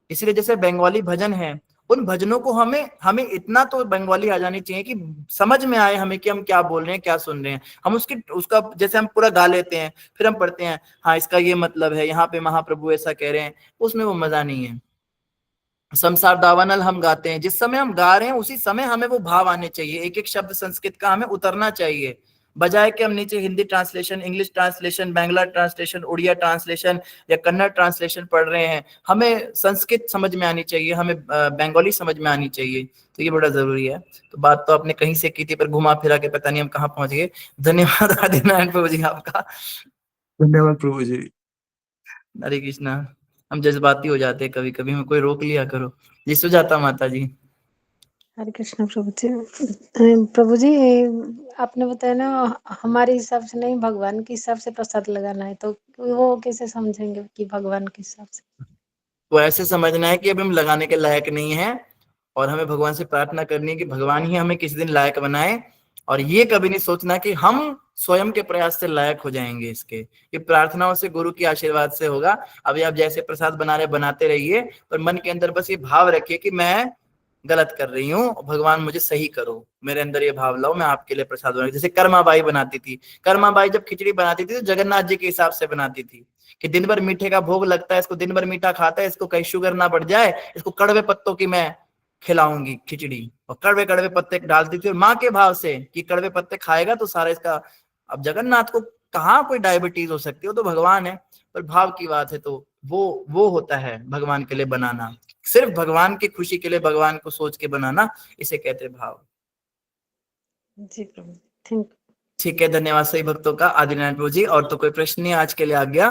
इसलिए जैसे बंगाली भजन है, उन भजनों को हमें इतना तो बंगाली आ जानी चाहिए कि समझ में आए हमें कि हम क्या बोल रहे हैं, क्या सुन रहे हैं। हम उसका जैसे हम पूरा गा लेते हैं, फिर हम पढ़ते हैं हाँ इसका ये मतलब है, यहाँ पे महाप्रभु ऐसा कह रहे हैं, उसमें वो मजा नहीं है। संसार दावानल हम गाते हैं, जिस समय हम गा रहे हैं उसी समय हमें वो भाव आने चाहिए, एक एक शब्द संस्कृत का हमें उतरना चाहिए, बजाय कि हम नीचे Hindi translation, English translation, Bangla translation, Odia translation या कन्नड़ ट्रांसलेशन पढ़ रहे हैं। हमें संस्कृत समझ में आनी चाहिए, हमें बंगाली समझ में आनी चाहिए, तो ये बड़ा जरूरी है। तो बात तो आपने कहीं से की थी, पर घुमा फिरा के पता नहीं हम कहाँ पहुंच गए। धन्यवाद आदिनारायण प्रभु जी आपका।
धन्यवाद प्रभु जी।
हरे कृष्णा। हम जज्बाती हो जाते हैं कभी कभी, हमें कोई रोक लिया करो। जी सुजाता माता जी।
हरे कृष्ण प्रभु जी। प्रभु जी आपने बताया ना हमारे हिसाब से नहीं, भगवान के हिसाब से प्रसाद लगाना है, तो वो कैसे समझेंगे कि भगवान के हिसाब से?
वो ऐसे समझना है कि अब हम लगाने के लायक नहीं है, और हमें भगवान से प्रार्थना करनी है कि भगवान ही हमें किसी दिन लायक बनाए, और ये कभी नहीं सोचना कि हम स्वयं के प्रयास से लायक हो जाएंगे इसके। ये प्रार्थनाओं से, गुरु के आशीर्वाद से होगा। अभी आप जैसे प्रसाद बना रहे बनाते रहिए, पर मन के अंदर बस ये भाव रखिए कि मैं गलत कर रही हूँ, भगवान मुझे सही करो, मेरे अंदर ये भाव लाओ, मैं आपके लिए प्रसाद बनाऊं। जैसे कर्माबाई बनाती थी, कर्माबाई जब खिचड़ी बनाती थी तो जगन्नाथ जी के हिसाब से बनाती थी कि दिन भर मीठे का भोग लगता है, इसको दिन भर मीठा खाता है, इसको कहीं शुगर ना बढ़ जाए, इसको कड़वे पत्तों की मैं खिलाऊंगी खिचड़ी, और कड़वे कड़वे पत्ते डालती थी, और माँ के भाव से कि कड़वे पत्ते खाएगा तो सारा इसका। अब जगन्नाथ को कहाँ कोई डायबिटीज हो सकती है, वो तो भगवान है, पर भाव की बात है, तो वो होता है भगवान के लिए बनाना, सिर्फ भगवान की खुशी के लिए भगवान को सोच के बनाना, इसे कहते भाव।
जी प्रभु, थैंक
ठीक है, धन्यवाद सही भक्तों का। आदिनारायण प्रभु जी, और तो कोई प्रश्न नहीं आज के लिए, आ गया।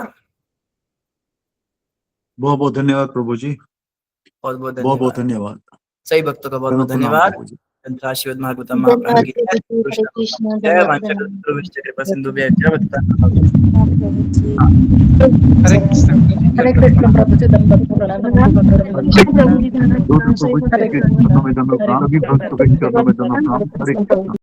बहुत बहुत धन्यवाद प्रभु जी,
बहुत बहुत
बहुत बहुत
धन्यवाद
धन्यवाद।
सही भक्तों का, बहुत बहुत
प्रणाम
धन्यवाद।
प्रभु जी।
श्रीमद् भागवतम महापुराण की जय, कृष्ण जय, वांछा कृपा सिंधु जय,
हरे
हरे
कृष्ण प्रभु जी, दंडवत प्रणाम।
प्रभु जी के चरणों में दंडवत प्रणाम, सभी भक्तों के चरणों में दंडवत प्रणाम। हरे कृष्ण।